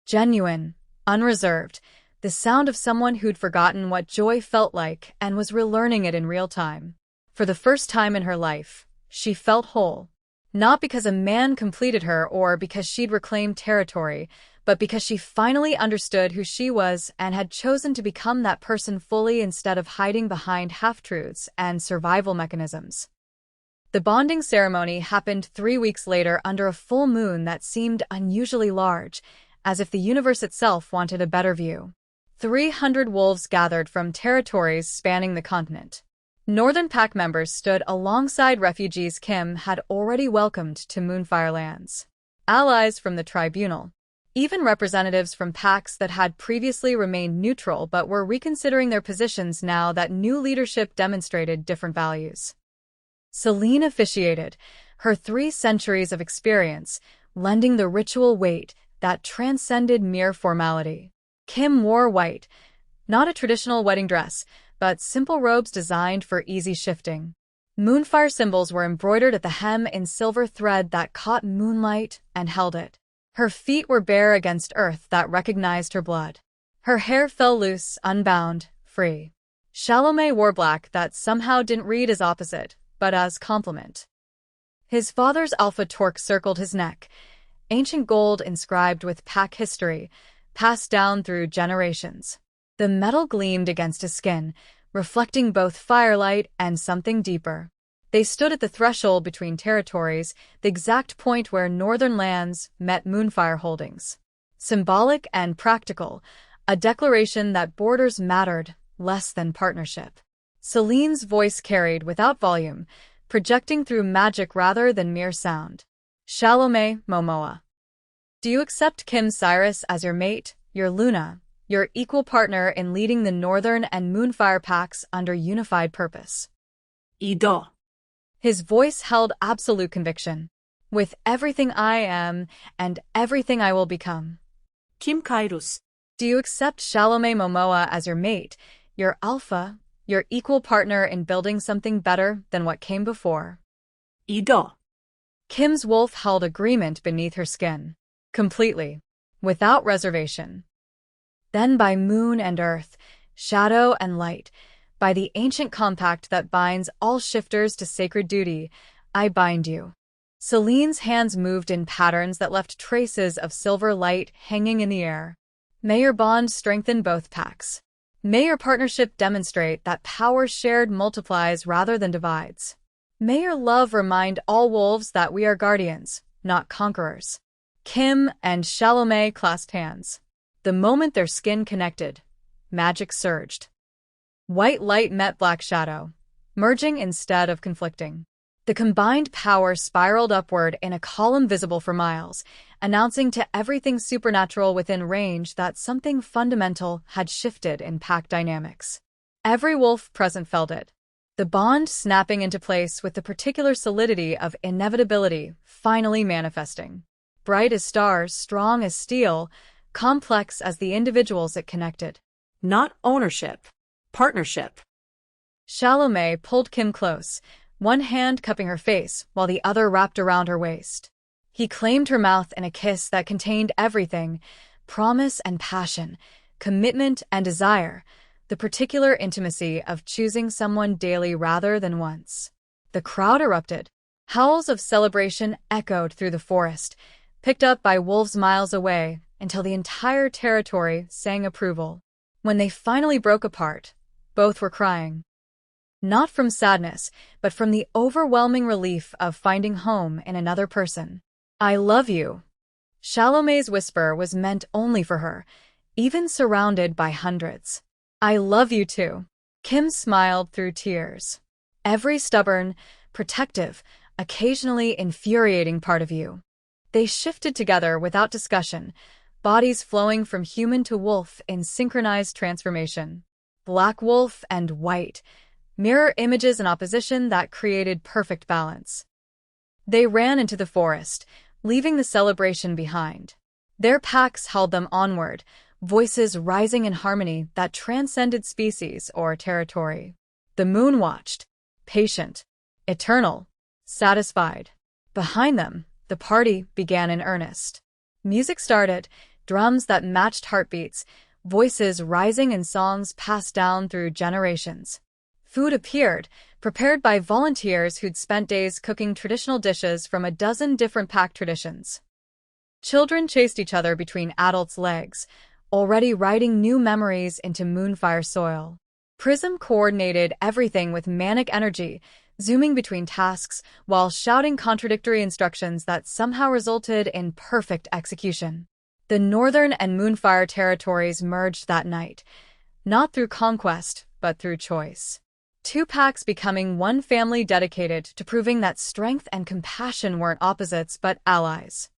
A: Genuine, unreserved, the sound of someone who'd forgotten what joy felt like and was relearning it in real time. For the first time in her life, she felt whole. Not because a man completed her or because she'd reclaimed territory, but because she finally understood who she was and had chosen to become that person fully instead of hiding behind half-truths and survival mechanisms. The bonding ceremony happened 3 weeks later under a full moon that seemed unusually large, as if the universe itself wanted a better view. 300 wolves gathered from territories spanning the continent. Northern Pack members stood alongside refugees Kim had already welcomed to Moonfire lands. Allies from the tribunal. Even representatives from packs that had previously remained neutral but were reconsidering their positions now that new leadership demonstrated different values. Celine officiated, her 3 centuries of experience lending the ritual weight that transcended mere formality. Kim wore white, not a traditional wedding dress, but simple robes designed for easy shifting. Moonfire symbols were embroidered at the hem in silver thread that caught moonlight and held it. Her feet were bare against earth that recognized her blood. Her hair fell loose, unbound, free. Salome wore black that somehow didn't read as opposite, but as complement. His father's alpha torque circled his neck, ancient gold inscribed with pack history, passed down through generations. The metal gleamed against his skin, reflecting both firelight and something deeper. They stood at the threshold between territories, the exact point where northern lands met Moonfire holdings. Symbolic and practical, a declaration that borders mattered less than partnership. Celine's voice carried without volume, projecting through magic rather than mere sound. Salome Momoa. Do you accept Kim Cyrus as your mate, your Luna, your equal partner in leading the Northern and Moonfire packs under unified purpose?
B: Ido.
A: His voice held absolute conviction. With everything I am and everything I will become.
B: Kim Kairos.
A: Do you accept Salome Momoa as your mate, your alpha, your equal partner in building something better than what came before?
B: Ido.
A: Kim's wolf held agreement beneath her skin. Completely. Without reservation. Then by moon and earth, shadow and light, by the ancient compact that binds all shifters to sacred duty, I bind you. Celine's hands moved in patterns that left traces of silver light hanging in the air. May your bond strengthen both packs. May your partnership demonstrate that power shared multiplies rather than divides. May your love remind all wolves that we are guardians, not conquerors. Kim and Salome clasped hands. The moment their skin connected, magic surged. White light met black shadow, merging instead of conflicting. The combined power spiraled upward in a column visible for miles, announcing to everything supernatural within range that something fundamental had shifted in pack dynamics. Every wolf present felt it. The bond snapping into place with the particular solidity of inevitability finally manifesting. Bright as stars, strong as steel, complex as the individuals it connected.
B: Not ownership. Partnership.
A: Salome pulled Kim close, one hand cupping her face while the other wrapped around her waist. He claimed her mouth in a kiss that contained everything, promise and passion, commitment and desire, the particular intimacy of choosing someone daily rather than once. The crowd erupted. Howls of celebration echoed through the forest, picked up by wolves miles away, until the entire territory sang approval. When they finally broke apart, both were crying. Not from sadness, but from the overwhelming relief of finding home in another person. I love you. Salome's whisper was meant only for her, even surrounded by hundreds. I love you too. Kim smiled through tears. Every stubborn, protective, occasionally infuriating part of you. They shifted together without discussion, bodies flowing from human to wolf in synchronized transformation. Black wolf and white, mirror images in opposition that created perfect balance. They ran into the forest, leaving the celebration behind. Their packs held them onward, voices rising in harmony that transcended species or territory. The moon watched, patient, eternal, satisfied. Behind them, the party began in earnest. Music started, drums that matched heartbeats, voices rising in songs passed down through generations. Food appeared, prepared by volunteers who'd spent days cooking traditional dishes from a dozen different pack traditions. Children chased each other between adults' legs, already writing new memories into Moonfire soil. Prism coordinated everything with manic energy, zooming between tasks while shouting contradictory instructions that somehow resulted in perfect execution. The Northern and Moonfire territories merged that night, not through conquest, but through choice. Two packs becoming one family dedicated to proving that strength and compassion weren't opposites but allies.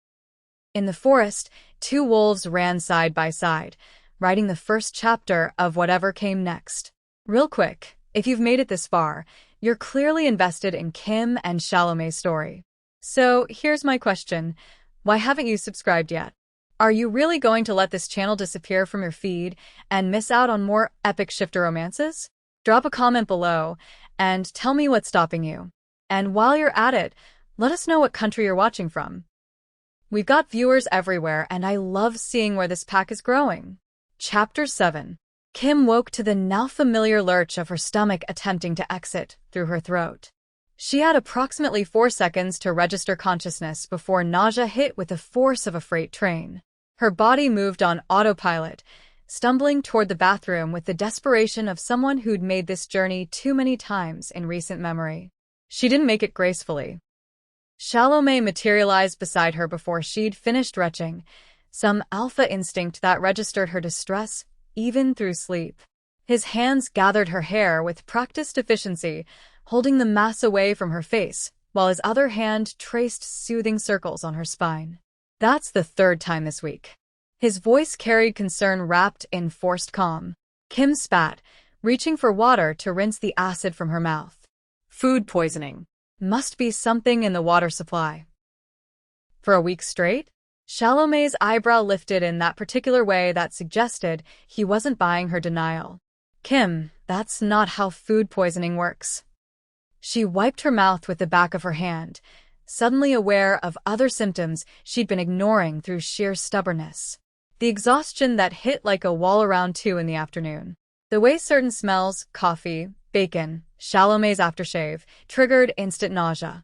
A: In the forest, two wolves ran side by side, writing the first chapter of whatever came next. Real quick, if you've made it this far, you're clearly invested in Kim and Salome's story. So here's my question. Why haven't you subscribed yet? Are you really going to let this channel disappear from your feed and miss out on more epic shifter romances? Drop a comment below, and tell me what's stopping you. And while you're at it, let us know what country you're watching from. We've got viewers everywhere, and I love seeing where this pack is growing. Chapter 7. Kim woke to the now familiar lurch of her stomach attempting to exit through her throat. She had approximately 4 seconds to register consciousness before nausea hit with the force of a freight train. Her body moved on autopilot, stumbling toward the bathroom with the desperation of someone who'd made this journey too many times in recent memory. She didn't make it gracefully. Salome materialized beside her before she'd finished retching, some alpha instinct that registered her distress even through sleep. His hands gathered her hair with practiced efficiency, holding the mass away from her face, while his other hand traced soothing circles on her spine. That's the 3rd time this week. His voice carried concern wrapped in forced calm. Kim spat, reaching for water to rinse the acid from her mouth.
B: Food poisoning.
A: Must be something in the water supply. For a week straight? Salome's eyebrow lifted in that particular way that suggested he wasn't buying her denial. Kim, that's not how food poisoning works. She wiped her mouth with the back of her hand, suddenly aware of other symptoms she'd been ignoring through sheer stubbornness. The exhaustion that hit like a wall around 2 in the afternoon. The way certain smells, coffee, bacon, Salome's aftershave, triggered instant nausea.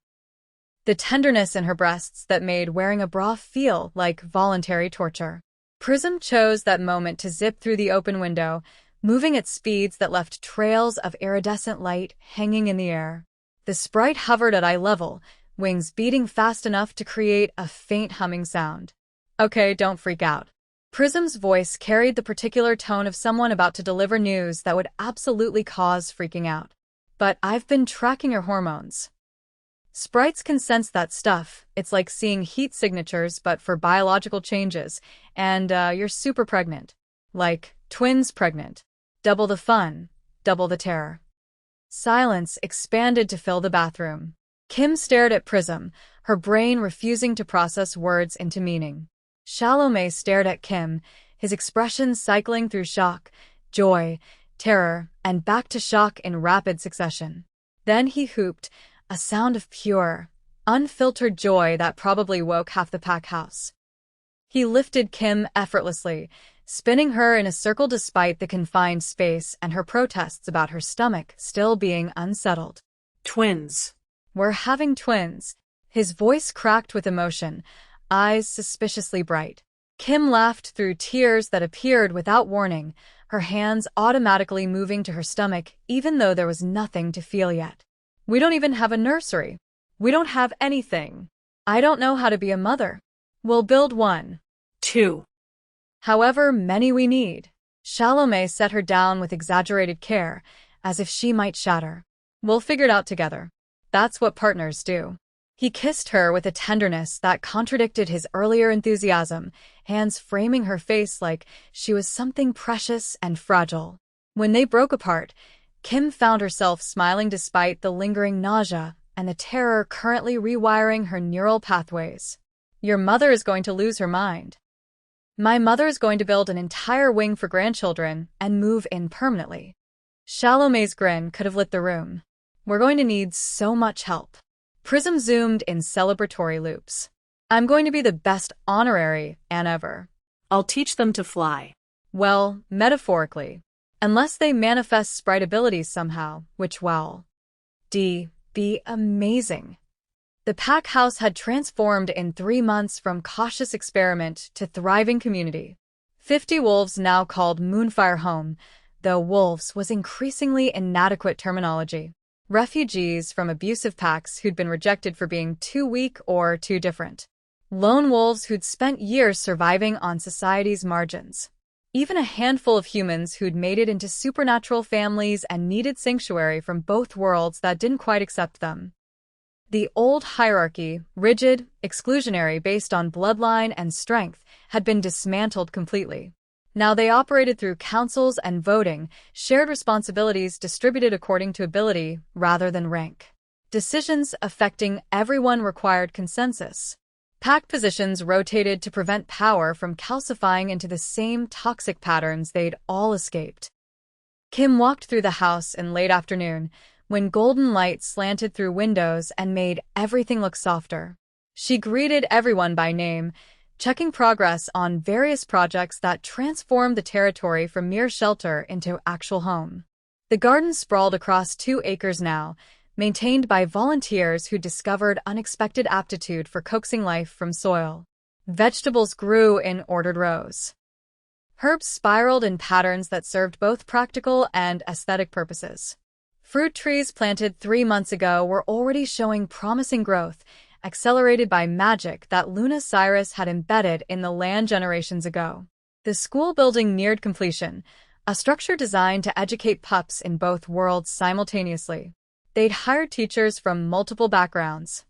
A: The tenderness in her breasts that made wearing a bra feel like voluntary torture. Prism chose that moment to zip through the open window, moving at speeds that left trails of iridescent light hanging in the air. The sprite hovered at eye level, wings beating fast enough to create a faint humming sound. Okay, don't freak out. Prism's voice carried the particular tone of someone about to deliver news that would absolutely cause freaking out. But I've been tracking your hormones. Sprites can sense that stuff. It's like seeing heat signatures, but for biological changes. And you're super pregnant. Like, twins pregnant. Double the fun, double the terror. Silence expanded to fill the bathroom. Kim stared at Prism, her brain refusing to process words into meaning. Salome stared at Kim, his expression cycling through shock, joy, terror, and back to shock in rapid succession. Then he whooped, a sound of pure, unfiltered joy that probably woke half the pack house. He lifted Kim effortlessly, spinning her in a circle despite the confined space and her protests about her stomach still being unsettled.
B: Twins.
A: We're having twins. His voice cracked with emotion, eyes suspiciously bright. Kim laughed through tears that appeared without warning, her hands automatically moving to her stomach even though there was nothing to feel yet. We don't even have a nursery. We don't have anything. I don't know how to be a mother. We'll build one.
B: 2.
A: However many we need. Salome set her down with exaggerated care, as if she might shatter. We'll figure it out together. That's what partners do. He kissed her with a tenderness that contradicted his earlier enthusiasm, hands framing her face like she was something precious and fragile. When they broke apart, Kim found herself smiling despite the lingering nausea and the terror currently rewiring her neural pathways. Your mother is going to lose her mind. My mother is going to build an entire wing for grandchildren and move in permanently. Salome's grin could have lit the room. We're going to need so much help. Prism zoomed in celebratory loops. I'm going to be the best honorary Anne ever.
B: I'll teach them to fly.
A: Well, metaphorically. Unless they manifest sprite abilities somehow, which will be amazing. The pack house had transformed in 3 months from cautious experiment to thriving community. 50 wolves now called Moonfire home, though wolves was increasingly inadequate terminology. Refugees from abusive packs who'd been rejected for being too weak or too different. Lone wolves who'd spent years surviving on society's margins. Even a handful of humans who'd made it into supernatural families and needed sanctuary from both worlds that didn't quite accept them. The old hierarchy, rigid, exclusionary based on bloodline and strength, had been dismantled completely. Now they operated through councils and voting, shared responsibilities distributed according to ability rather than rank. Decisions affecting everyone required consensus. Pack positions rotated to prevent power from calcifying into the same toxic patterns they'd all escaped. Kim walked through the house in late afternoon, when golden light slanted through windows and made everything look softer. She greeted everyone by name, checking progress on various projects that transformed the territory from mere shelter into actual home. The garden sprawled across 2 acres now, maintained by volunteers who discovered unexpected aptitude for coaxing life from soil. Vegetables grew in ordered rows. Herbs spiraled in patterns that served both practical and aesthetic purposes. Fruit trees planted 3 months ago were already showing promising growth, accelerated by magic that Luna Cyrus had embedded in the land generations ago. The school building neared completion, a structure designed to educate pups in both worlds simultaneously. They'd hired teachers from multiple backgrounds.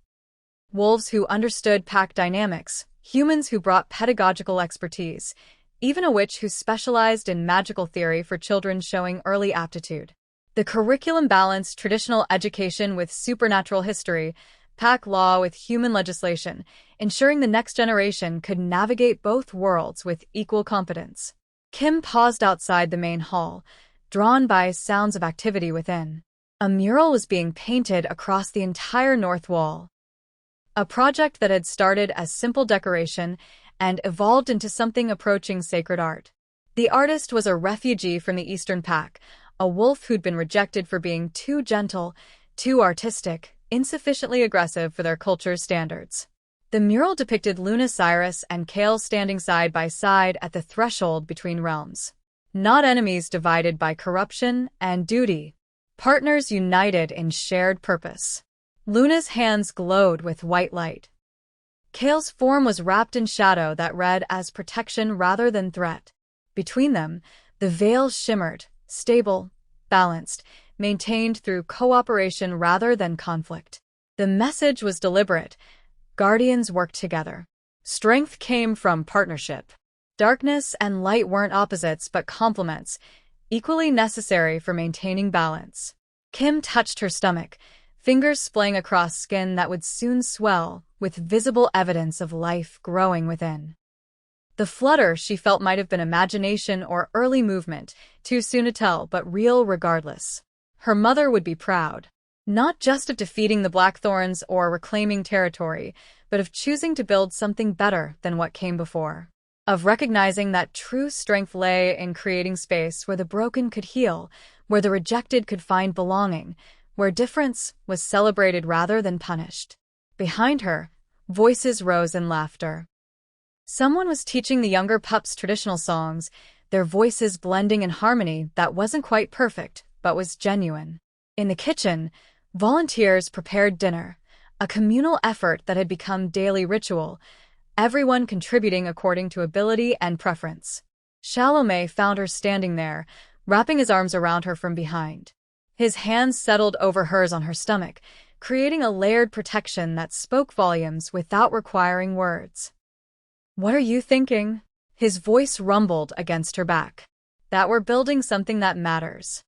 A: Wolves who understood pack dynamics, humans who brought pedagogical expertise, even a witch who specialized in magical theory for children showing early aptitude. The curriculum balanced traditional education with supernatural history, pack law with human legislation, ensuring the next generation could navigate both worlds with equal competence. Kim paused outside the main hall, drawn by sounds of activity within. A mural was being painted across the entire north wall. A project that had started as simple decoration and evolved into something approaching sacred art. The artist was a refugee from the Eastern Pack, a wolf who'd been rejected for being too gentle, too artistic, insufficiently aggressive for their culture's standards. The mural depicted Luna Cyrus and Kale standing side by side at the threshold between realms. Not enemies divided by corruption and duty. Partners united in shared purpose. Luna's hands glowed with white light. Kale's form was wrapped in shadow that read as protection rather than threat. Between them, the veil shimmered, stable, balanced, maintained through cooperation rather than conflict. The message was deliberate. Guardians worked together. Strength came from partnership. Darkness and light weren't opposites but complements, equally necessary for maintaining balance. Kim touched her stomach, fingers splaying across skin that would soon swell, with visible evidence of life growing within. The flutter she felt might have been imagination or early movement, too soon to tell, but real regardless. Her mother would be proud, not just of defeating the Blackthorns or reclaiming territory, but of choosing to build something better than what came before. Of recognizing that true strength lay in creating space where the broken could heal, where the rejected could find belonging, where difference was celebrated rather than punished. Behind her, voices rose in laughter. Someone was teaching the younger pups traditional songs, their voices blending in harmony that wasn't quite perfect, but was genuine. In the kitchen, volunteers prepared dinner, a communal effort that had become daily ritual, everyone contributing according to ability and preference. Salome found her standing there, wrapping his arms around her from behind. His hands settled over hers on her stomach, creating a layered protection that spoke volumes without requiring words. "What are you thinking?" His voice rumbled against her back. "That we're building something that matters."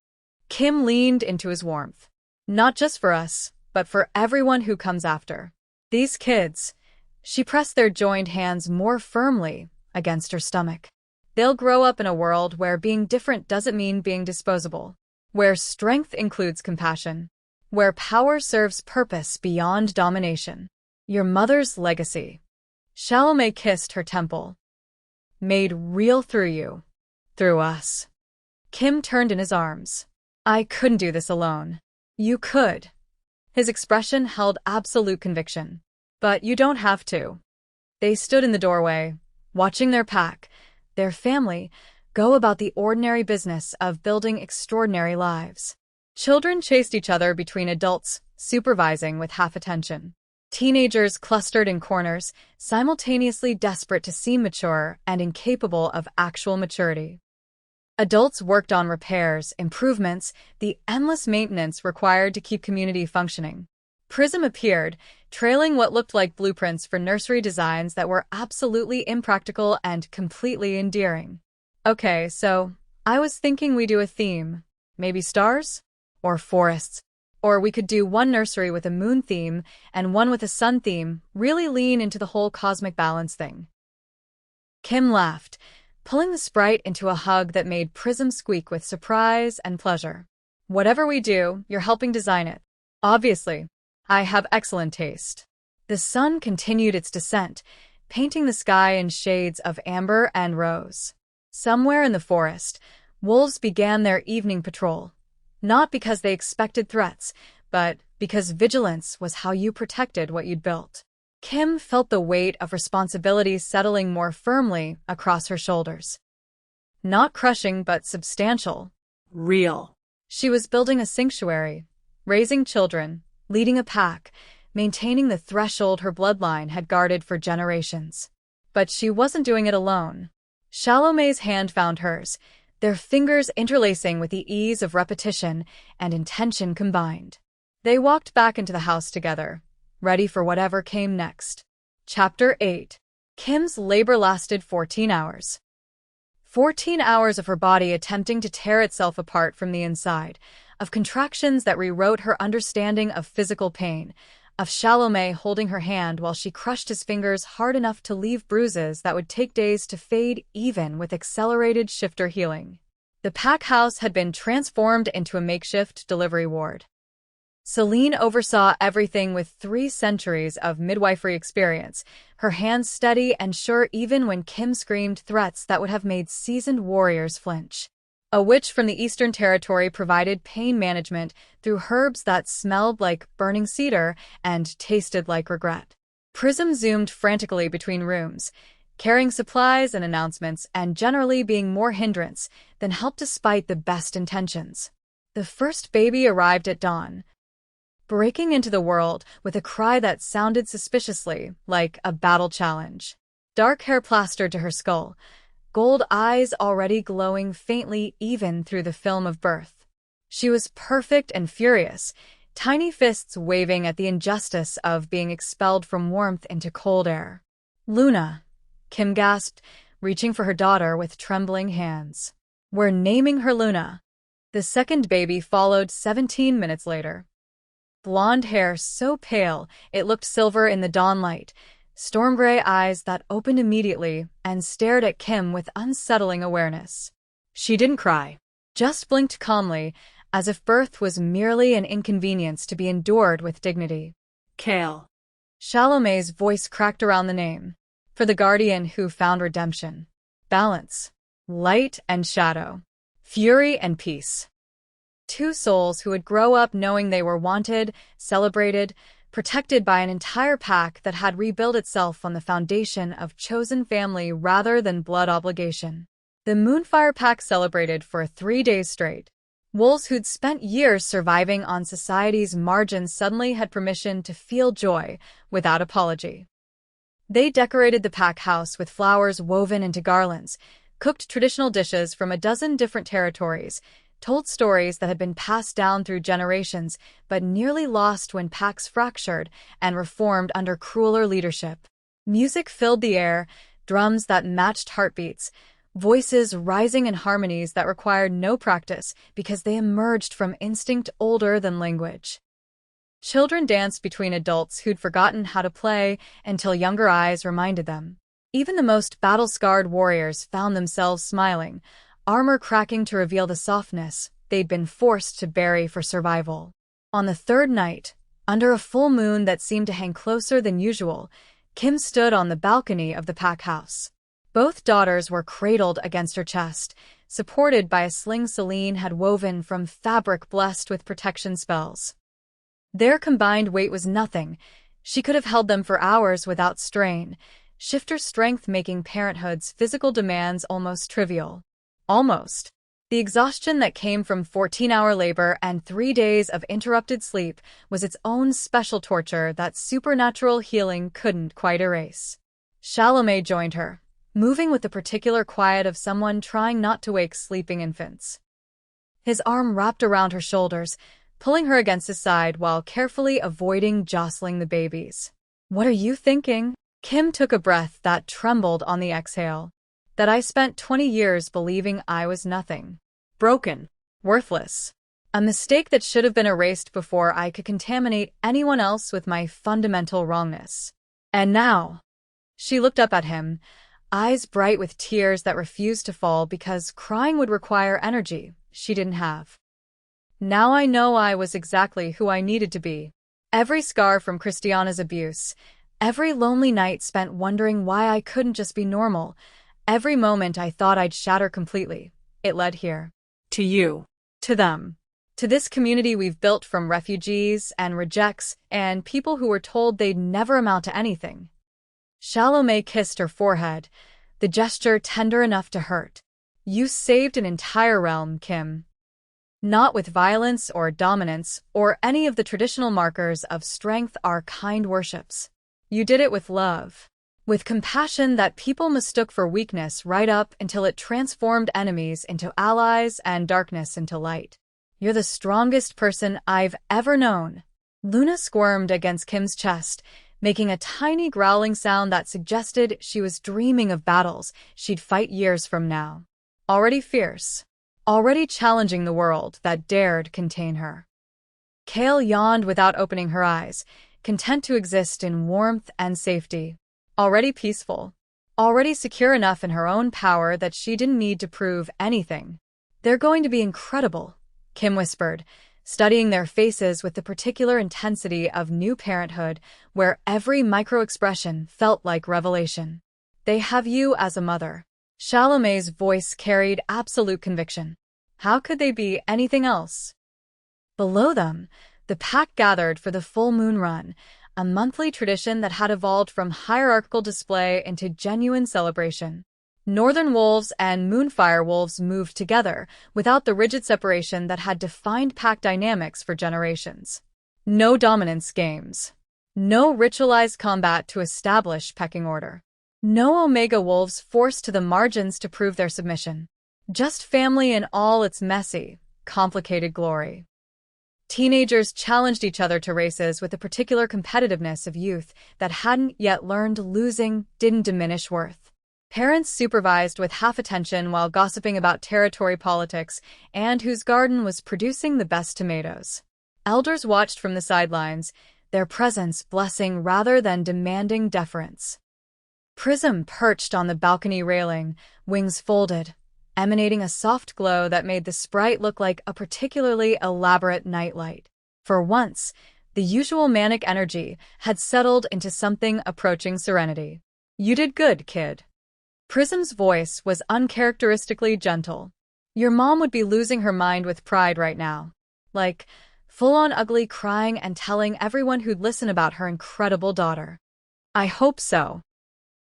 A: Kim leaned into his warmth. "Not just for us, but for everyone who comes after. These kids," she pressed their joined hands more firmly against her stomach. "They'll grow up in a world where being different doesn't mean being disposable, where strength includes compassion, where power serves purpose beyond domination. Your mother's legacy." Salome kissed her temple. "Made real through you. Through us." Kim turned in his arms. "I couldn't do this alone." "You could." His expression held absolute conviction. "But you don't have to." They stood in the doorway, watching their pack, their family, go about the ordinary business of building extraordinary lives. Children chased each other between adults, supervising with half attention. Teenagers clustered in corners, simultaneously desperate to seem mature and incapable of actual maturity. Adults worked on repairs, improvements, the endless maintenance required to keep community functioning. Prism appeared, trailing what looked like blueprints for nursery designs that were absolutely impractical and completely endearing. "Okay, so I was thinking we do a theme. Maybe stars? Or forests? Or we could do one nursery with a moon theme and one with a sun theme, really lean into the whole cosmic balance thing." Kim laughed, pulling the sprite into a hug that made Prism squeak with surprise and pleasure. Whatever we do, you're helping design it. Obviously, I have excellent taste. The sun continued its descent, painting the sky in shades of amber and rose. Somewhere in the forest, wolves began their evening patrol. Not because they expected threats, but because vigilance was how you protected what you'd built. Kim felt the weight of responsibility settling more firmly across her shoulders. Not crushing, but substantial.
B: Real.
A: She was building a sanctuary, raising children, leading a pack, maintaining the threshold her bloodline had guarded for generations. But she wasn't doing it alone. Chalamet's hand found hers, their fingers interlacing with the ease of repetition and intention combined. They walked back into the house together, ready for whatever came next. Chapter 8. Kim's labor lasted 14 hours. 14 hours of her body attempting to tear itself apart from the inside, of contractions that rewrote her understanding of physical pain, of Chalamet holding her hand while she crushed his fingers hard enough to leave bruises that would take days to fade even with accelerated shifter healing. The pack house had been transformed into a makeshift delivery ward. Celine oversaw everything with 3 centuries of midwifery experience, her hands steady and sure even when Kim screamed threats that would have made seasoned warriors flinch. A witch from the Eastern Territory provided pain management through herbs that smelled like burning cedar and tasted like regret. Prism zoomed frantically between rooms, carrying supplies and announcements and generally being more hindrance than help despite the best intentions. The first baby arrived at dawn, breaking into the world with a cry that sounded suspiciously like a battle challenge. Dark hair plastered to her skull, gold eyes already glowing faintly even through the film of birth. She was perfect and furious, tiny fists waving at the injustice of being expelled from warmth into cold air. "Luna," Kim gasped, reaching for her daughter with trembling hands. "We're naming her Luna." The second baby followed 17 minutes later. Blonde hair so pale it looked silver in the dawnlight, storm gray eyes that opened immediately and stared at Kim with unsettling awareness. She didn't cry, just blinked calmly, as if birth was merely an inconvenience to be endured with dignity.
B: Kale.
A: Chalamet's voice cracked around the name. For the guardian who found redemption. Balance. Light and shadow. Fury and peace. 2 souls who would grow up knowing they were wanted, celebrated, protected by an entire pack that had rebuilt itself on the foundation of chosen family rather than blood obligation. The Moonfire Pack celebrated for 3 days straight. Wolves who'd spent years surviving on society's margins suddenly had permission to feel joy without apology. They decorated the pack house with flowers woven into garlands, cooked traditional dishes from a dozen different territories, told stories that had been passed down through generations but nearly lost when packs fractured and reformed under crueler leadership. Music filled the air, drums that matched heartbeats, voices rising in harmonies that required no practice because they emerged from instinct older than language. Children danced between adults who'd forgotten how to play until younger eyes reminded them. Even the most battle-scarred warriors found themselves smiling, armor cracking to reveal the softness they'd been forced to bury for survival. On the 3rd night, under a full moon that seemed to hang closer than usual, Kim stood on the balcony of the pack house. Both daughters were cradled against her chest, supported by a sling Celine had woven from fabric blessed with protection spells. Their combined weight was nothing. She could have held them for hours without strain, shifter strength making parenthood's physical demands almost trivial. Almost. The exhaustion that came from 14-hour labor and 3 days of interrupted sleep was its own special torture that supernatural healing couldn't quite erase. Chalamet joined her, moving with the particular quiet of someone trying not to wake sleeping infants. His arm wrapped around her shoulders, pulling her against his side while carefully avoiding jostling the babies. "What are you thinking?" Kim took a breath that trembled on the exhale. "That I spent 20 years believing I was nothing. Broken. Worthless. A mistake that should have been erased before I could contaminate anyone else with my fundamental wrongness. And now." She looked up at him, eyes bright with tears that refused to fall because crying would require energy she didn't have. Now I know I was exactly who I needed to be. Every scar from Christiana's abuse, every lonely night spent wondering why I couldn't just be normal, every moment I thought I'd shatter completely, it led here.
B: To you.
A: To them. To this community we've built from refugees and rejects and people who were told they'd never amount to anything. Salome kissed her forehead, the gesture tender enough to hurt. You saved an entire realm, Kim. Not with violence or dominance or any of the traditional markers of strength our kind worships. You did it with love. With compassion that people mistook for weakness right up until it transformed enemies into allies and darkness into light. You're the strongest person I've ever known. Luna squirmed against Kim's chest, making a tiny growling sound that suggested she was dreaming of battles she'd fight years from now. Already fierce. Already challenging the world that dared contain her. Kale yawned without opening her eyes, content to exist in warmth and safety. Already peaceful. Already secure enough in her own power that she didn't need to prove anything. They're going to be incredible, Kim whispered, studying their faces with the particular intensity of new parenthood where every micro-expression felt like revelation. They have you as a mother. Salome's voice carried absolute conviction. How could they be anything else? Below them, the pack gathered for the full moon run, a monthly tradition that had evolved from hierarchical display into genuine celebration. Northern wolves and moonfire wolves moved together, without the rigid separation that had defined pack dynamics for generations. No dominance games. No ritualized combat to establish pecking order. No Omega wolves forced to the margins to prove their submission. Just family in all its messy, complicated glory. Teenagers challenged each other to races with a particular competitiveness of youth that hadn't yet learned losing didn't diminish worth. Parents supervised with half attention while gossiping about territory politics and whose garden was producing the best tomatoes. Elders watched from the sidelines, their presence blessing rather than demanding deference. Prism perched on the balcony railing, wings folded, emanating a soft glow that made the sprite look like a particularly elaborate nightlight. For once, the usual manic energy had settled into something approaching serenity. You did good, kid. Prism's voice was uncharacteristically gentle. Your mom would be losing her mind with pride right now. Like, full-on ugly crying and telling everyone who'd listen about her incredible daughter. I hope so.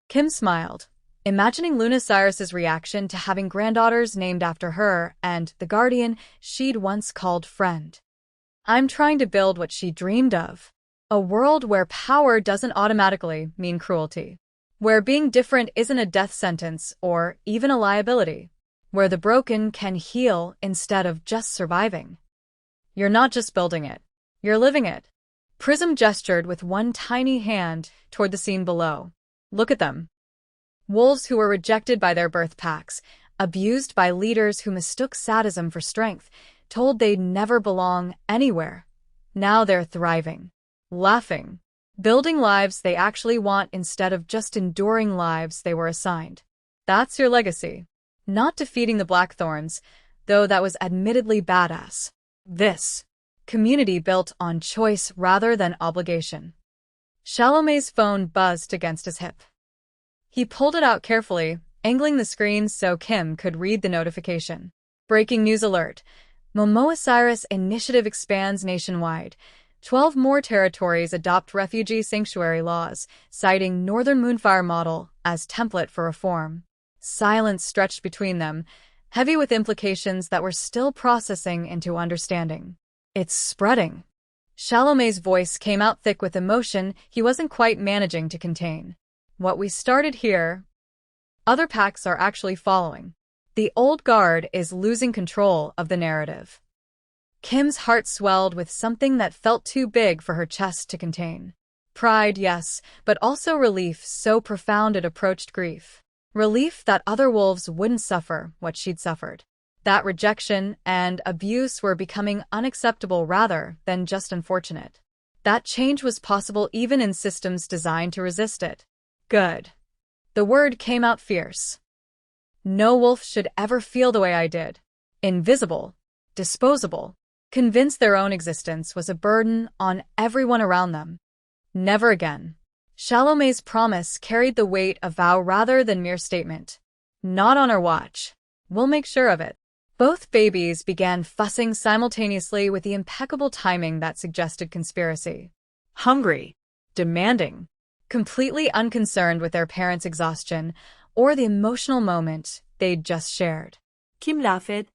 A: Kim smiled, imagining Luna Cyrus's reaction to having granddaughters named after her and the guardian she'd once called friend. I'm trying to build what she dreamed of. A world where power doesn't automatically mean cruelty. Where being different isn't a death sentence or even a liability. Where the broken can heal instead of just surviving. You're not just building it. You're living it. Prism gestured with one tiny hand toward the scene below. Look at them. Wolves who were rejected by their birth packs, abused by leaders who mistook sadism for strength, told they'd never belong anywhere. Now they're thriving, laughing, building lives they actually want instead of just enduring lives they were assigned. That's your legacy. Not defeating the Blackthorns, though that was admittedly badass. This community built on choice rather than obligation. Salome's phone buzzed against his hip. He pulled it out carefully, angling the screen so Kim could read the notification. Breaking news alert. Momoa Cyrus initiative expands nationwide. 12 more territories adopt refugee sanctuary laws, citing Northern Moonfire model as template for reform. Silence stretched between them, heavy with implications that were still processing into understanding. It's spreading. Salome's voice came out thick with emotion he wasn't quite managing to contain. What we started here, other packs are actually following. The old guard is losing control of the narrative. Kim's heart swelled with something that felt too big for her chest to contain. Pride, yes, but also relief so profound it approached grief. Relief that other wolves wouldn't suffer what she'd suffered. That rejection and abuse were becoming unacceptable rather than just unfortunate. That change was possible even in systems designed to resist it. Good. The word came out fierce. No wolf should ever feel the way I did. Invisible. Disposable. convinced their own existence was a burden on everyone around them. Never again. Chalamet's promise carried the weight of vow rather than mere statement. Not on our watch. We'll make sure of it. Both babies began fussing simultaneously with the impeccable timing that suggested conspiracy.
B: Hungry. Demanding.
A: Completely unconcerned with their parents' exhaustion or the emotional moment they'd just shared.
B: Kim laughed.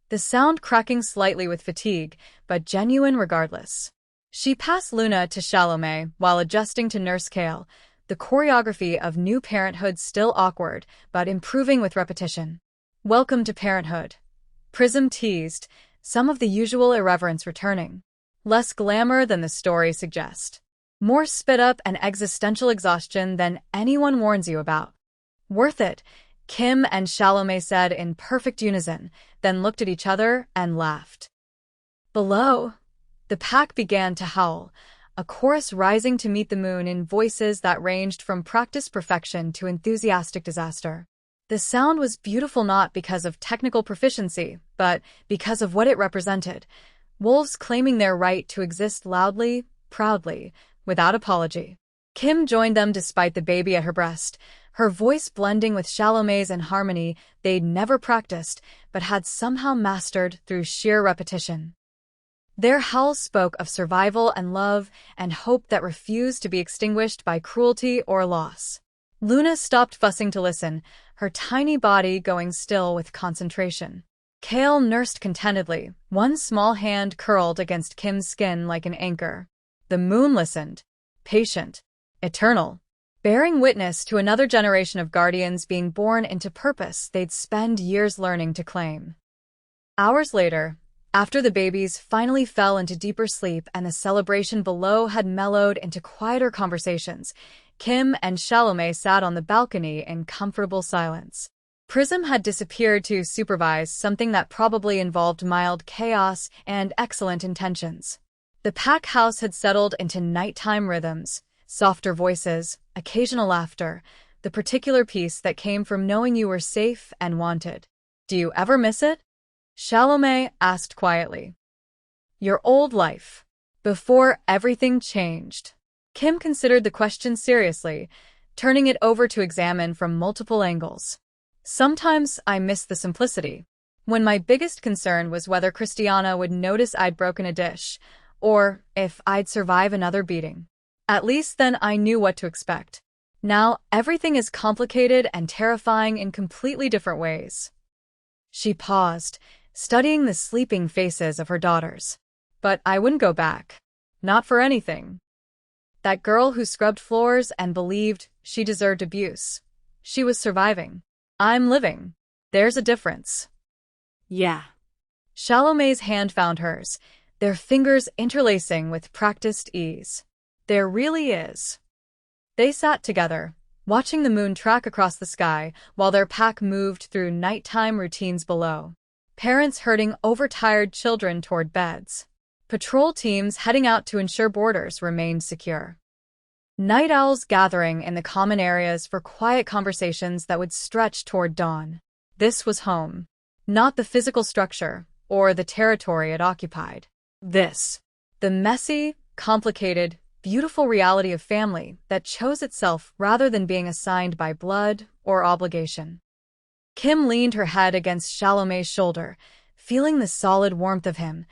A: The sound cracking slightly with fatigue, but genuine regardless. She passed Luna to Chalamet while adjusting to Nurse Kale, the choreography of new parenthood still awkward, but improving with repetition. Welcome to parenthood. Prism teased, some of the usual irreverence returning. Less glamour than the story suggests. More spit-up and existential exhaustion than anyone warns you about. Worth it, Kim and Chalamet said in perfect unison, then looked at each other and laughed. Below, the pack began to howl, a chorus rising to meet the moon in voices that ranged from practiced perfection to enthusiastic disaster. The sound was beautiful not because of technical proficiency, but because of what it represented. Wolves claiming their right to exist loudly, proudly, without apology. Kim joined them despite the baby at her breast, her voice blending with Chalamet's in harmony they'd never practiced but had somehow mastered through sheer repetition. Their howls spoke of survival and love and hope that refused to be extinguished by cruelty or loss. Luna stopped fussing to listen, her tiny body going still with concentration. Kale nursed contentedly, one small hand curled against Kim's skin like an anchor. The moon listened, patient, eternal, bearing witness to another generation of guardians being born into purpose they'd spend years learning to claim. Hours later, after the babies finally fell into deeper sleep and the celebration below had mellowed into quieter conversations, Kim and Chalamet sat on the balcony in comfortable silence. Prism had disappeared to supervise something that probably involved mild chaos and excellent intentions. The pack house had settled into nighttime rhythms, softer voices, occasional laughter, the particular peace that came from knowing you were safe and wanted. Do you ever miss it? Chalamet asked quietly. Your old life. Before everything changed. Kim considered the question seriously, turning it over to examine from multiple angles. Sometimes I miss the simplicity. When my biggest concern was whether Christiana would notice I'd broken a dish, or if I'd survive another beating. At least then I knew what to expect. Now everything is complicated and terrifying in completely different ways. She paused, studying the sleeping faces of her daughters. But I wouldn't go back. Not for anything. That girl who scrubbed floors and believed she deserved abuse. She was surviving. I'm living. There's a difference.
B: Yeah.
A: Chalamet's hand found hers, their fingers interlacing with practiced ease. There really is. They sat together, watching the moon track across the sky while their pack moved through nighttime routines below. Parents herding overtired children toward beds. Patrol teams heading out to ensure borders remained secure. Night owls gathering in the common areas for quiet conversations that would stretch toward dawn. This was home. Not the physical structure or the territory it occupied. This. The messy, complicated, beautiful reality of family that chose itself rather than being assigned by blood or obligation. Kim leaned her head against Chalamet's shoulder, feeling the solid warmth of him,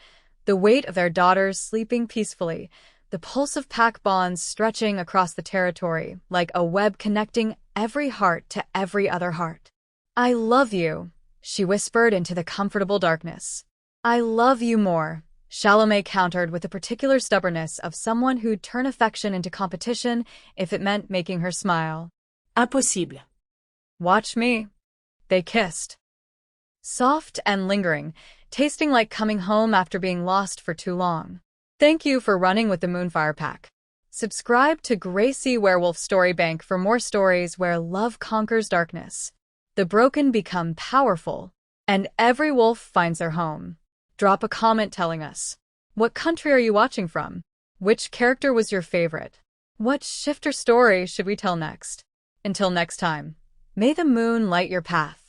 A: the weight of their daughters sleeping peacefully, the pulse of pack bonds stretching across the territory like a web connecting every heart to every other heart. I love you, she whispered into the comfortable darkness. I love you more, Chalamet countered with the particular stubbornness of someone who'd turn affection into competition if it meant making her smile.
B: Impossible.
A: Watch me. They kissed. Soft and lingering, tasting like coming home after being lost for too long. Thank you for running with the Moonfire Pack. Subscribe to Gracie Werewolf Story Bank for more stories where love conquers darkness. The broken become powerful, and every wolf finds their home. Drop a comment telling us. What country are you watching from? Which character was your favorite? What shifter story should we tell next? Until next time, may the moon light your path.